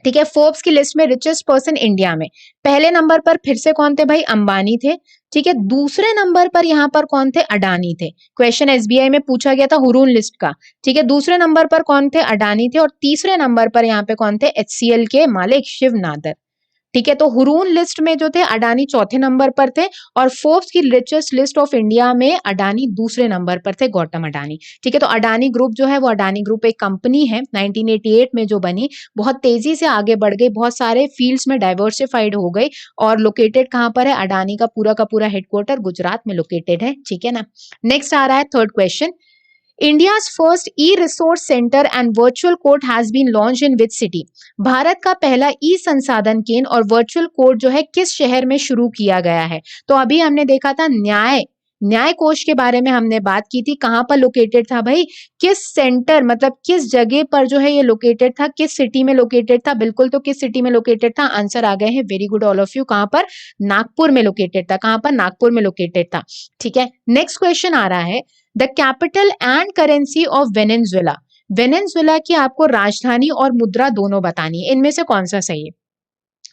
ठीक है, फोर्ब्स की लिस्ट में रिचेस्ट पर्सन इंडिया में पहले नंबर पर फिर से कौन थे भाई? अंबानी थे। ठीक है, दूसरे नंबर पर यहाँ पर कौन थे? अडानी थे। क्वेश्चन SBI में पूछा गया था हुरून लिस्ट का। ठीक है, दूसरे नंबर पर कौन थे? अडानी थे। और तीसरे नंबर पर यहाँ पे कौन थे? HCL के मालिक शिव नादर। ठीक है, तो हुरून लिस्ट में जो थे अडानी चौथे नंबर पर थे और फोर्ब्स की रिचेस्ट लिस्ट ऑफ इंडिया में अडानी दूसरे नंबर पर थे, गौतम अडानी। ठीक है, तो अडानी ग्रुप जो है वो अडानी ग्रुप एक कंपनी है 1988 में जो बनी, बहुत तेजी से आगे बढ़ गई, बहुत सारे फील्ड्स में डाइवर्सिफाइड हो गई। और लोकेटेड कहाँ पर है? अडानी का पूरा हेडक्वार्टर गुजरात में लोकेटेड है। ठीक है ना। नेक्स्ट आ रहा है third question, India's first e-resource center and virtual court has been launched in which city? Bharat का पहला ई संसाधन केंद्र और वर्चुअल कोर्ट जो है किस शहर में शुरू किया गया है? तो अभी हमने देखा था न्याय कोष के बारे में हमने बात की थी, कहां पर लोकेटेड था भाई? किस सेंटर, मतलब किस जगह पर जो है ये लोकेटेड था, किस सिटी में लोकेटेड था? बिल्कुल, तो किस सिटी में लोकेटेड था? आंसर आ गए हैं, very good all of you. कहां पर? नागपुर में लोकेटेड था। कहां पर? नागपुर में लोकेटेड था। ठीक है, नेक्स्ट क्वेश्चन आ रहा है, the capital and currency of Venezuela. Venezuela की आपको राजधानी और मुद्रा दोनों बतानी है, इनमें से कौन सा सही है?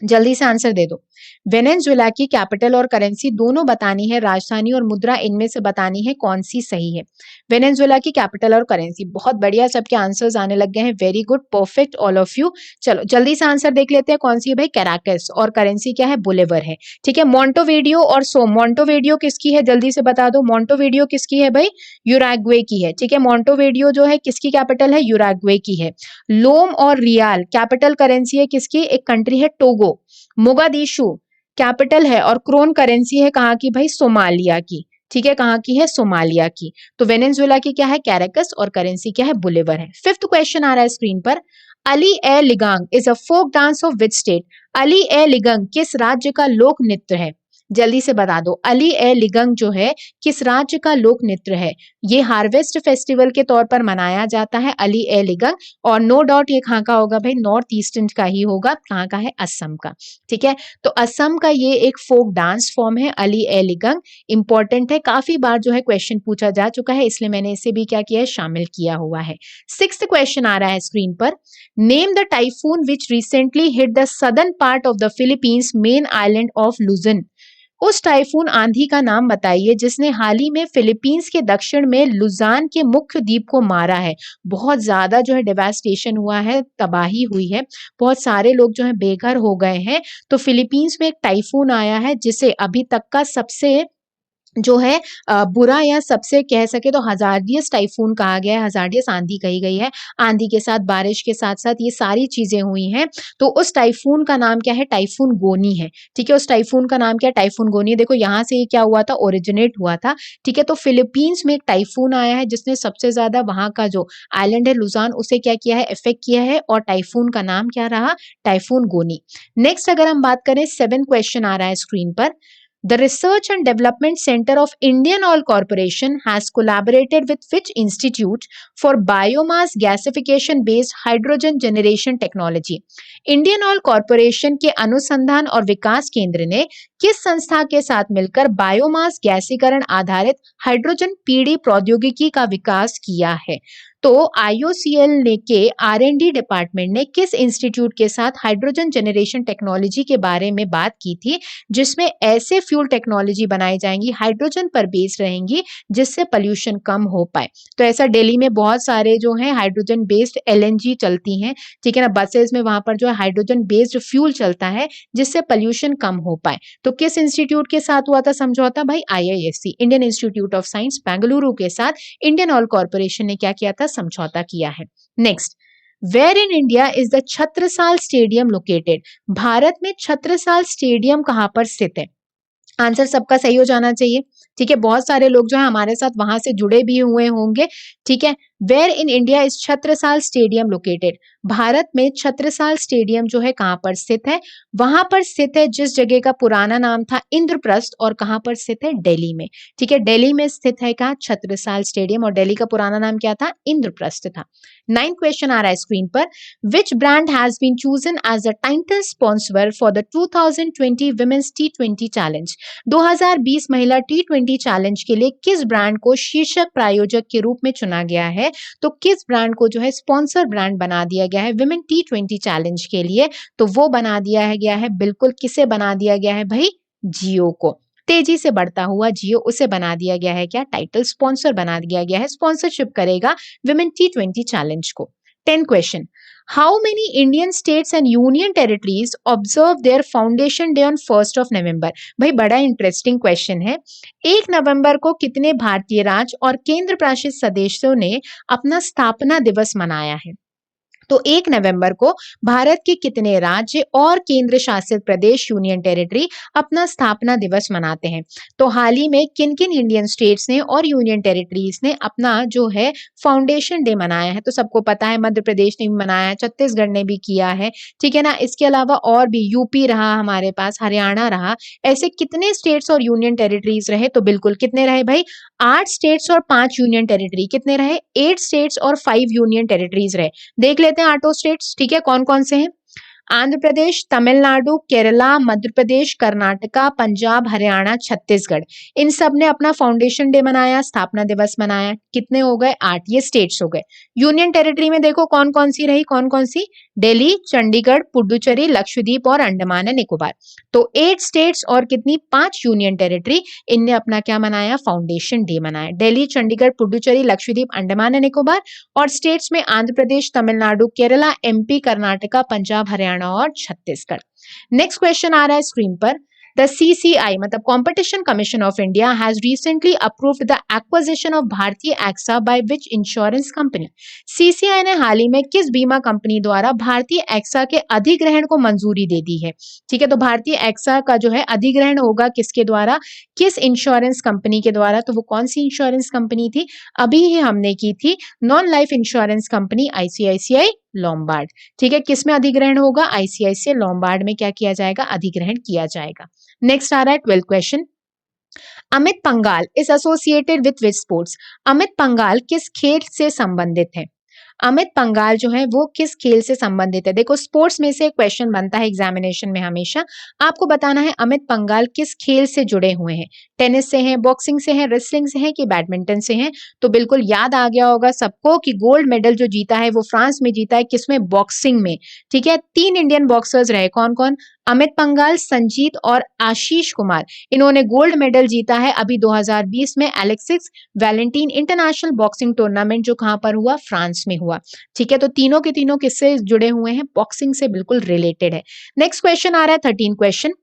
जल्दी से आंसर दे दो। वेनेजुएला की कैपिटल और करेंसी दोनों बतानी है, राजधानी और मुद्रा इनमें से बतानी है, कौन सी सही है? वेनेजुएला की कैपिटल और करेंसी, बहुत बढ़िया, सबके आंसर्स आने लग गए हैं, very good, perfect all of you. चलो जल्दी से आंसर देख लेते हैं, कौन सी है भाई? कैराकस, और करेंसी क्या है? बोलेवर है। ठीक है, मोंटोवीडियो और मोंटोवीडियो किसकी है? जल्दी से बता दो, मोंटोवीडियो किसकी है भाई? यूरुग्वे की है। ठीक है, मोंटोवीडियो जो है किसकी कैपिटल है? यूरुग्वे की है। लोम और रियाल कैपिटल करेंसी है किसकी? एक कंट्री है टोगो। मोगादिशु कैपिटल है और क्रोन करेंसी है कहाँ की भाई? सोमालिया की। ठीक है, कहाँ की है? सोमालिया की। तो वेनेजुएला की क्या है? कैराकस, और करेंसी क्या है? बोलेवर है। फिफ्थ क्वेश्चन आ रहा है स्क्रीन पर, Ali Aye Ligang is a folk dance of which state? Ali Aye Ligang किस राज्य का लोक नृत्य है? जल्दी से बता दो, अली ए लिगांग जो है किस राज्य का लोक नृत्य है? ये हार्वेस्ट फेस्टिवल के तौर पर मनाया जाता है, अली ए लिगांग। और नो डाउट ये कहाँ का होगा भाई? नॉर्थ ईस्टर्न का ही होगा। कहाँ का है? असम का। ठीक है, तो असम का ये एक फोक डांस फॉर्म है, अली ए लिगांग। इंपॉर्टेंट है, काफी बार जो है क्वेश्चन पूछा जा चुका है, इसलिए मैंने इसे भी क्या किया है? शामिल किया हुआ है। सिक्स्थ क्वेश्चन आ रहा है स्क्रीन पर, name the typhoon which recently hit the southern part of the Philippines main island of Luzon. उस टाइफून आंधी का नाम बताइए जिसने हाल ही में फिलीपींस के दक्षिण में लुजान के मुख्य द्वीप को मारा है। बहुत ज्यादा जो है डेवास्टेशन हुआ है, तबाही हुई है, बहुत सारे लोग जो है बेघर हो गए हैं। तो फिलीपींस में एक टाइफून आया है जिसे अभी तक का सबसे जो है बुरा या सबसे कह सके तो हजार्डियस टाइफून कहा गया है, हजार्डियस आंधी कही गई है। आंधी के साथ बारिश के साथ साथ ये सारी चीजें हुई हैं। तो उस टाइफून का नाम क्या है? टाइफून गोनी है। ठीक है, उस टाइफून का नाम क्या है? टाइफून गोनी। देखो यहाँ से ये क्या हुआ था? ओरिजिनेट हुआ था। ठीक है, तो फिलीपींस में एक टाइफून आया है जिसने सबसे ज्यादा वहां का जो आइलैंड है लुजान उसे क्या किया है? इफेक्ट किया है, और टाइफून का नाम क्या रहा? टाइफून गोनी। नेक्स्ट अगर हम बात करें, 7 क्वेश्चन आ रहा है स्क्रीन पर, The Research and Development Center of Indian Oil Corporation has collaborated with which institute for biomass gasification based hydrogen generation technology? Indian oil corporation के अनुसंधान और विकास केंद्र ने किस संस्था के साथ मिलकर बायोमास गैसीकरण आधारित हाइड्रोजन पीढ़ी प्रौद्योगिकी का विकास किया है? तो IOCL ने के R&D डिपार्टमेंट ने किस इंस्टीट्यूट के साथ हाइड्रोजन जनरेशन टेक्नोलॉजी के बारे में बात की थी, जिसमें ऐसे फ्यूल टेक्नोलॉजी बनाई जाएंगी, हाइड्रोजन पर बेस्ड रहेंगी, जिससे पोल्यूशन कम हो पाए। तो ऐसा दिल्ली में बहुत सारे जो है हाइड्रोजन बेस्ड LNG चलती हैं, ठीक है ना, बसेस में वहां पर जो है हाइड्रोजन बेस्ड फ्यूल चलता है जिससे पोल्यूशन कम हो पाए। तो किस इंस्टीट्यूट के साथ हुआ था समझौता भाई? IISc, Indian institute of science Bengaluru के साथ इंडियन ऑयल कॉर्पोरेशन ने क्या किया था? समझौता किया है। Next, where in India is the Chhatrasal stadium located? भारत में छत्रसाल स्टेडियम कहां पर स्थित है? आंसर सबका सही हो जाना चाहिए। ठीक है, बहुत सारे लोग जो है हमारे साथ वहां से जुड़े भी हुए होंगे। ठीक है, where in India is Chhatrasal stadium located? भारत में छत्रसाल स्टेडियम जो है कहाँ पर स्थित है? वहां पर स्थित है जिस जगह का पुराना नाम था इंद्रप्रस्थ, और कहाँ पर स्थित है? दिल्ली में। ठीक है, दिल्ली में स्थित है कहाँ? छत्रसाल स्टेडियम, और दिल्ली का पुराना नाम क्या था? इंद्रप्रस्थ था। 9th क्वेश्चन आ रहा है स्क्रीन पर। Which brand has been chosen as a title sponsor for the 2020 women's T20 challenge? 2020 महिला T20 चैलेंज के लिए किस ब्रांड को शीर्षक प्रायोजक के रूप में चुना गया है? तो किस ब्रांड को जो है स्पॉन्सर ब्रांड बना दिया गया है विमेन T20 चैलेंज के लिए? तो वो बना दिया गया है, बिल्कुल किसे बना दिया गया है भाई? जियो को। तेजी से बढ़ता हुआ जियो, उसे बना दिया गया है क्या? टाइटल स्पॉन्सर बना दिया गया है, स्पॉन्सरशिप करेगा विमेन T20 चैलेंज को। 10 question. How many Indian states and union territories observe their foundation day on 1st of November? भाई बड़ा इंटरेस्टिंग क्वेश्चन है। 1 नवंबर को कितने भारतीय राज्य और केंद्र शासित प्रदेशों ने अपना स्थापना दिवस मनाया है? तो 1 नवंबर को भारत के कितने राज्य और केंद्र शासित प्रदेश यूनियन टेरिटरी अपना स्थापना दिवस मनाते हैं? तो हाल ही में किन किन इंडियन स्टेट्स ने और यूनियन टेरिटरीज ने अपना जो है फाउंडेशन डे मनाया है? तो सबको पता है मध्य प्रदेश ने भी मनाया है, छत्तीसगढ़ ने भी किया है, ठीक है ना। इसके अलावा और भी यूपी रहा हमारे पास, हरियाणा रहा, ऐसे कितने स्टेट्स और यूनियन टेरिटरीज रहे? तो बिल्कुल कितने रहे भाई? 8 स्टेट्स और 5 यूनियन टेरिटरी। कितने रहे? 8 स्टेट्स और 5 यूनियन टेरिटरीज रहे। देख लेते हैं आठों स्टेट्स, ठीक है, कौन कौन से हैं। आंध्र प्रदेश, तमिलनाडु, केरला, मध्य प्रदेश, कर्नाटका, पंजाब, हरियाणा, छत्तीसगढ़, इन सब ने अपना फाउंडेशन डे मनाया, स्थापना दिवस मनाया। कितने हो गए? 8। ये स्टेट्स हो गए। यूनियन टेरिटरी में देखो कौन कौन सी रही, कौन कौन सी? दिल्ली, चंडीगढ़, पुडुचेरी, लक्षद्वीप और अंडमान एंड निकोबार। तो 8 स्टेट्स और कितनी? 5 यूनियन टेरिटरी, इनने अपना क्या मनाया? फाउंडेशन डे मनाया। दिल्ली, चंडीगढ़, पुडुचेरी, लक्षद्वीप, अंडमान एंड निकोबार, और स्टेट्स में आंध्र प्रदेश, तमिलनाडु, केरला, MP, कर्नाटका, पंजाब, हरियाणा और छत्तीसगढ़। नेक्स्ट क्वेश्चन आ रहा है स्क्रीन पर। द CCI मतलब competition commission of India has recently approved the acquisition of Bharti AXA by which insurance company? CCI ने हाल ही में किस बीमा कंपनी द्वारा भारतीय एक्सा के अधिग्रहण को मंजूरी दे दी है? ठीक है, तो भारतीय एक्सा का जो है अधिग्रहण होगा किसके द्वारा? किस इंश्योरेंस कंपनी के द्वारा? तो वो कौन सी इंश्योरेंस कंपनी थी? अभी ही हमने की थी non life insurance company ICICI Lombard. ठीक है, किसमें अधिग्रहण होगा? ICICI लॉम्बार्ड में क्या किया जाएगा? अधिग्रहण किया जाएगा। नेक्स्ट आ रहा है 12th question. Amit Panghal is associated with which sports? Amit Panghal किस खेल से संबंधित है? अमित पंघाल जो है वो किस खेल से संबंधित है? देखो स्पोर्ट्स में से क्वेश्चन बनता है एग्जामिनेशन में हमेशा, आपको बताना है अमित पंघाल किस खेल से जुड़े हुए हैं। टेनिस से हैं, बॉक्सिंग से हैं, रेसलिंग से हैं कि बैडमिंटन से हैं? तो बिल्कुल याद आ गया होगा सबको कि गोल्ड मेडल जो जीता है वो फ्रांस में जीता है, किसमें? बॉक्सिंग में। ठीक है, 3 इंडियन बॉक्सर्स रहे, कौन कौन? अमित पंघाल, संजीत और आशीष कुमार, इन्होंने गोल्ड मेडल जीता है अभी 2020 में Alexis Valentine international boxing tournament, जो कहां पर हुआ? फ्रांस में हुआ। ठीक है, तो तीनों के तीनों किससे जुड़े हुए हैं? बॉक्सिंग से बिल्कुल रिलेटेड है। नेक्स्ट क्वेश्चन आ रहा है 13 question.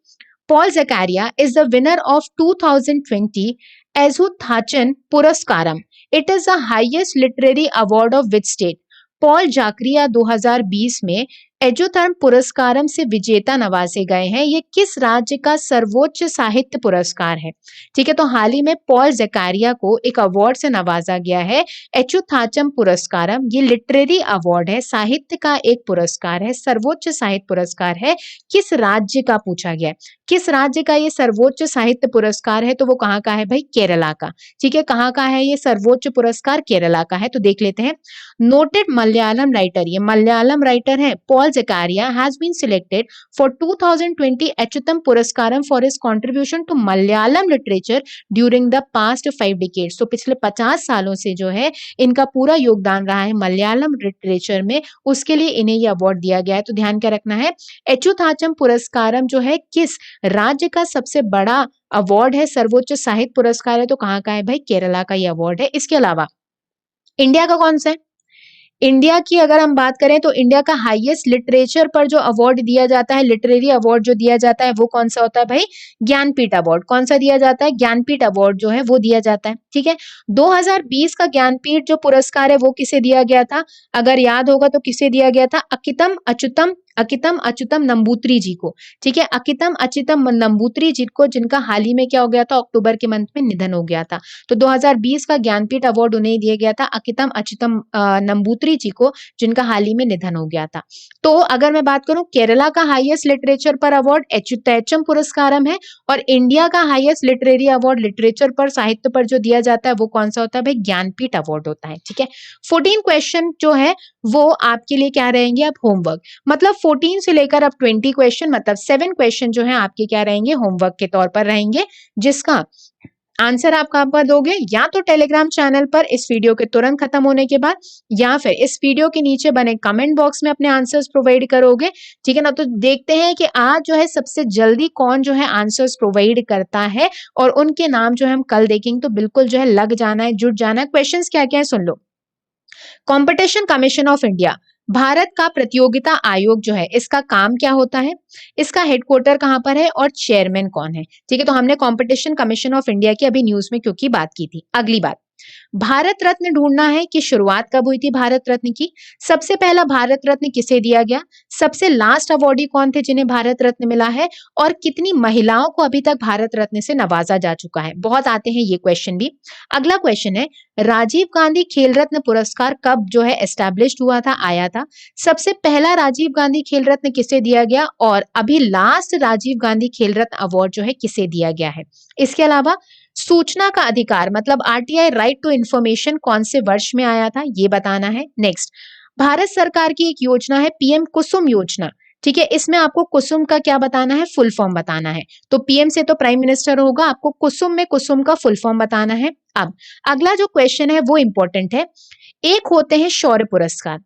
Paul Zacharia is the winner of 2020 Ezhuthachan Puraskaram. It is the highest literary award of which state? Paul Zacharia 2020 में एजुथर्म पुरस्कारम से विजेता नवाजे गए हैं। ये किस राज्य का सर्वोच्च साहित्य पुरस्कार है? ठीक है, तो हाल ही में पॉल ज़कारिया को एक अवार्ड से नवाजा गया है, एजुथाचम पुरस्कारम। ये लिटरेरी अवार्ड है, साहित्य का एक पुरस्कार है, सर्वोच्च साहित्य पुरस्कार है। किस राज्य का पूछा गया है? किस राज्य का ये सर्वोच्च साहित्य पुरस्कार है? तो वो कहाँ का है भाई? केरला का। ठीक है, कहाँ का है ये सर्वोच्च पुरस्कार? केरला का है। तो देख लेते हैं। नोटेड मलयालम राइटर, ये मलयालम राइटर है Paul Zacharia, has been selected for 2020 अच्युतम Puraskaram for his contribution to Malayalam literature during the past 5 decades. तो पिछले 50 सालों से जो है इनका पूरा योगदान रहा है मलयालम लिटरेचर में, उसके लिए इन्हें ये अवार्ड दिया गया है। तो ध्यान क्या रखना है, एच्युथाचम पुरस्कारम जो है किस राज्य का सबसे बड़ा अवार्ड है, सर्वोच्च साहित्य पुरस्कार है, तो कहाँ का है भाई? केरला का ये अवार्ड है। इसके अलावा इंडिया का कौन सा है? इंडिया की अगर हम बात करें तो इंडिया का हाईएस्ट लिटरेचर पर जो अवार्ड दिया जाता है, लिटरेरी अवार्ड जो दिया जाता है, वो कौन सा होता है भाई? ज्ञानपीठ अवार्ड। कौन सा दिया जाता है? ज्ञानपीठ अवार्ड जो है वो दिया जाता है। ठीक है, 2020 का ज्ञानपीठ जो पुरस्कार है वो किसे दिया गया था? अगर याद होगा तो किसे दिया गया था? अकितम अच्युतम अकितम अच्युतम नंबूत्री जी को, ठीक है, अकितम अच्युतम नंबूत्री जी को, जिनका हाल ही में क्या हो गया था, अक्टूबर के मंथ में निधन हो गया था। तो 2020 का ज्ञानपीठ अवार्ड उन्हें दिया गया था, अकितम अच्युतम नंबूत्री जी को, जिनका हाल ही में निधन हो गया था। तो अगर मैं बात करूं, केरला का हाईएस्ट लिटरेचर पर अवार्ड अच्युतैचम पुरस्कारम है, और इंडिया का हाईएस्ट लिटरेरी अवार्ड लिटरेचर पर, साहित्य पर जो दिया जाता है वो कौन सा होता है भाई, ज्ञानपीठ अवार्ड होता है। ठीक है, 14 क्वेश्चन जो है वो आपके लिए क्या रहेंगे, आप होमवर्क, मतलब 14 से लेकर अब 20 क्वेश्चन, मतलब 7 क्वेश्चन जो है आपके क्या रहेंगे, होमवर्क के तौर पर रहेंगे, जिसका आंसर आप कहां पर दोगे, या तो टेलीग्राम चैनल पर इस वीडियो के तुरंत खत्म होने के बाद, या फिर इस वीडियो के नीचे बने कमेंट बॉक्स में अपने आंसर्स प्रोवाइड करोगे। ठीक है ना, तो देखते हैं कि आज जो है सबसे जल्दी कौन जो है आंसर्स प्रोवाइड करता है, और उनके नाम जो है हम कल देखेंगे। तो बिल्कुल जो है लग जाना है, जुट जाना है। क्वेश्चंस क्या क्या है सुन लो। Competition commission of India, Bharat का प्रतियोगिता आयोग जो है, इसका काम क्या होता है, इसका हेडक्वार्टर कहां पर है, और चेयरमैन कौन है। ठीक है, तो हमने कंपटीशन कमीशन ऑफ इंडिया की अभी न्यूज में क्योंकि बात की थी। अगली बात, भारत रत्न ढूंढना है कि शुरुआत कब हुई थी भारत रत्न की, सबसे पहला भारत रत्न किसे दिया गया, सबसे लास्ट अवॉर्डी कौन थे जिन्हें भारत रत्न मिला है, और कितनी महिलाओं को अभी तक भारत रत्न से नवाजा जा चुका है। बहुत आते हैं ये क्वेश्चन भी। अगला क्वेश्चन है, राजीव गांधी खेल रत्न पुरस्कार कब जो है एस्टैब्लिश्ड हुआ था, आया था, सबसे पहला राजीव गांधी खेल रत्न किसे दिया गया, और अभी लास्ट राजीव गांधी खेल रत्न अवार्ड जो है किसे दिया गया है। इसके अलावा सूचना का अधिकार मतलब आरटीआई, राइट टू इंफॉर्मेशन, कौन से वर्ष में आया था, ये बताना है। नेक्स्ट, भारत सरकार की एक योजना है पीएम कुसुम योजना। ठीक है, इसमें आपको कुसुम का क्या बताना है, फुल फॉर्म बताना है। तो पीएम से तो प्राइम मिनिस्टर होगा, आपको कुसुम में कुसुम का फुल फॉर्म बताना है। अब अगला जो क्वेश्चन है वो इंपॉर्टेंट है। एक होते हैं शौर्य पुरस्कार,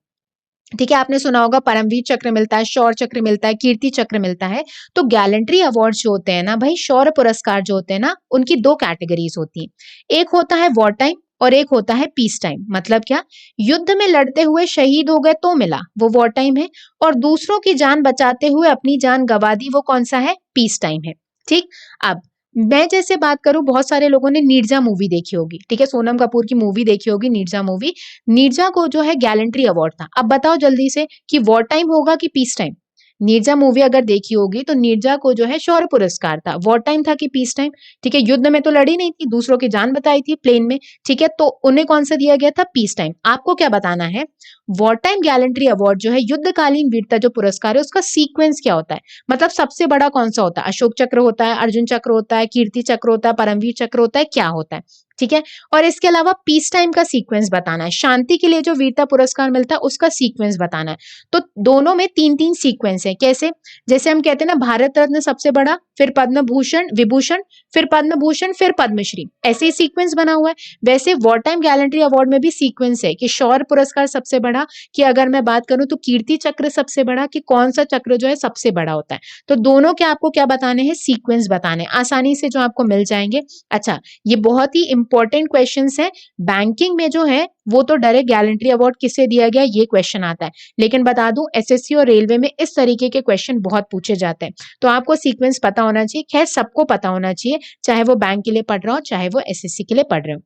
ठीक है, आपने सुना होगा परमवीर चक्र मिलता है, शौर्य चक्र मिलता है, कीर्ति चक्र मिलता है। तो गैलेंट्री अवार्ड जो होते हैं ना भाई, शौर्य पुरस्कार जो होते हैं ना, उनकी दो कैटेगरीज होती हैं। एक होता है वॉर टाइम और एक होता है पीस टाइम। मतलब क्या, युद्ध में लड़ते हुए शहीद हो गए तो मिला, वो वॉर टाइम है, और दूसरों की जान बचाते हुए अपनी जान गंवा दी, वो कौन सा है, पीस टाइम है। ठीक, अब मैं जैसे बात करूं, बहुत सारे लोगों ने नीरजा मूवी देखी होगी, ठीक है, सोनम कपूर की मूवी देखी होगी नीरजा मूवी। नीरजा को जो है गैलेंट्री अवार्ड था। अब बताओ जल्दी से कि वॉर टाइम होगा कि पीस टाइम। नीरजा मूवी अगर देखी होगी तो नीरजा को जो है शौर्य पुरस्कार था, वॉर टाइम था कि पीस टाइम। ठीक है, युद्ध में तो लड़ी नहीं थी, दूसरों की जान बताई थी प्लेन में। ठीक है, तो उन्हें कौन सा दिया गया था, पीस टाइम। आपको क्या बताना है, वॉर टाइम गैलेंट्री अवार्ड जो है, युद्धकालीन वीरता जो पुरस्कार है, उसका सीक्वेंस क्या होता है, मतलब सबसे बड़ा कौन सा होता है, अशोक चक्र होता है, अर्जुन चक्र होता है, कीर्ति चक्र होता है, परमवीर चक्र होता है, क्या होता है। ठीक है, और इसके अलावा पीस टाइम का सीक्वेंस बताना है, शांति के लिए जो वीरता पुरस्कार मिलता है उसका सीक्वेंस बताना है। तो दोनों में 3-3 सीक्वेंस है। कैसे, जैसे हम कहते हैं ना, भारत रत्न सबसे बड़ा, फिर पद्म भूषण विभूषण, फिर पद्म भूषण, फिर पद्मश्री, ऐसे ही सीक्वेंस बना हुआ है। वैसे वॉर टाइम गैलेंट्री अवार्ड में भी सीक्वेंस है कि शौर्य पुरस्कार सबसे बड़ा, कि अगर मैं बात करूं तो कीर्ति चक्र सबसे बड़ा, कि कौन सा चक्र जो है सबसे बड़ा होता है। तो दोनों के आपको क्या बताने हैं, सीक्वेंस बताने, आसानी से जो आपको मिल जाएंगे। अच्छा, ये बहुत ही इंपॉर्टेंट क्वेश्चंस है। बैंकिंग में जो है वो तो डायरेक्ट गैलेंट्री अवार्ड किसे दिया गया ये क्वेश्चन आता है, लेकिन बता दूं एसएससी और रेलवे में इस तरीके के क्वेश्चन बहुत पूछे जाते हैं। तो आपको सीक्वेंस पता होना चाहिए, खैर सबको पता होना चाहिए, चाहे वो बैंक के लिए पढ़ रहा हो, चाहे वो एसएससी के लिए पढ़ रहे हो।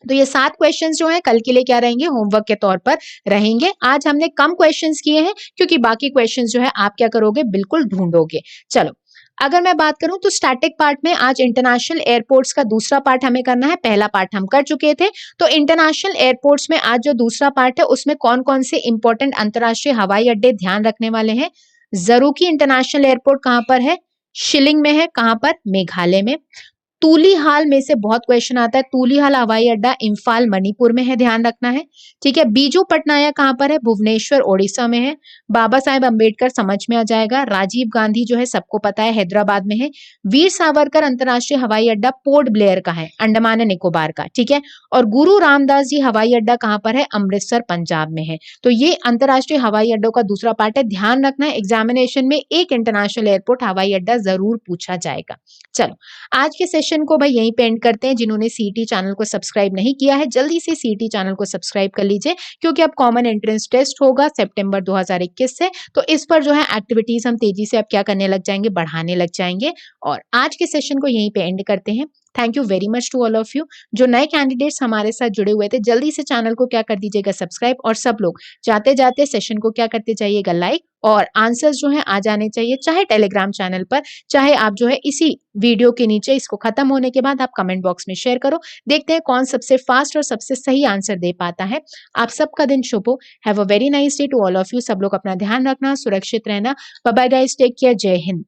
तो ये 7 क्वेश्चंस जो हैं कल के लिए क्या रहेंगे, होमवर्क के तौर पर रहेंगे। आज हमने कम क्वेश्चंस किए हैं क्योंकि बाकी क्वेश्चंस जो है आप क्या करोगे, बिल्कुल ढूंढोगे। चलो, अगर मैं बात करूं तो स्टैटिक पार्ट में आज इंटरनेशनल एयरपोर्ट्स का दूसरा पार्ट हमें करना है, पहला पार्ट हम कर चुके थे। तो इंटरनेशनल एयरपोर्ट्स में आज जो दूसरा पार्ट है उसमें कौन कौन से इंपॉर्टेंट अंतरराष्ट्रीय हवाई अड्डे ध्यान रखने वाले हैं। जरूकी इंटरनेशनल एयरपोर्ट कहां पर है, शिलिंग में है, कहां पर, मेघालय में। तूलीहाल में से बहुत क्वेश्चन आता है, तूलीहाल हवाई अड्डा इम्फाल मणिपुर में है, ध्यान रखना है। ठीक है, बीजू पटनायक कहां पर है, भुवनेश्वर ओडिशा में है। बाबा साहेब अंबेडकर समझ में आ जाएगा। राजीव गांधी जो है सबको पता है, हैदराबाद में है। वीर सावरकर अंतरराष्ट्रीय हवाई अड्डा पोर्ट ब्लेयर का है, अंडमान एंड निकोबार का। ठीक है, और गुरु रामदास जी हवाई अड्डा कहां पर है, अमृतसर पंजाब में है। तो ये अंतरराष्ट्रीय हवाई अड्डों का दूसरा पार्ट है, ध्यान रखना है। एग्जामिनेशन में एक इंटरनेशनल एयरपोर्ट हवाई अड्डा जरूर पूछा जाएगा। चलो, आज के सेशन को भाई यहीं पे एंड करते हैं। जिन्होंने सीटी चैनल को सब्सक्राइब नहीं किया है, जल्दी से सीटी चैनल को सब्सक्राइब कर लीजिए, क्योंकि अब कॉमन एंट्रेंस टेस्ट होगा सितंबर 2021 से। तो इस पर जो है एक्टिविटीज हम तेजी से अब क्या करने लग जाएंगे, बढ़ाने लग जाएंगे। और आज के सेशन को यहीं पे एंड करते हैं। Thank you very much to all of you. जो नए कैंडिडेट्स हमारे साथ जुड़े हुए थे, जल्दी से चैनल को क्या कर दीजिएगा सब्सक्राइब, और सब लोग जाते जाते सेशन को क्या करते जाइएगा लाइक, और आंसर्स जो है आ जाने चाहिए, चाहे टेलीग्राम चैनल पर, चाहे आप जो है इसी वीडियो के नीचे इसको खत्म होने के बाद आप कमेंट बॉक्स में शेयर करो। देखते हैं कौन सबसे फास्ट और सबसे सही आंसर दे पाता है। आप सबका दिन शुभ हो। Have a very nice day to all of you. सब लोग अपना ध्यान रखना, सुरक्षित रहना। Bye bye guys, take care, जय हिंद।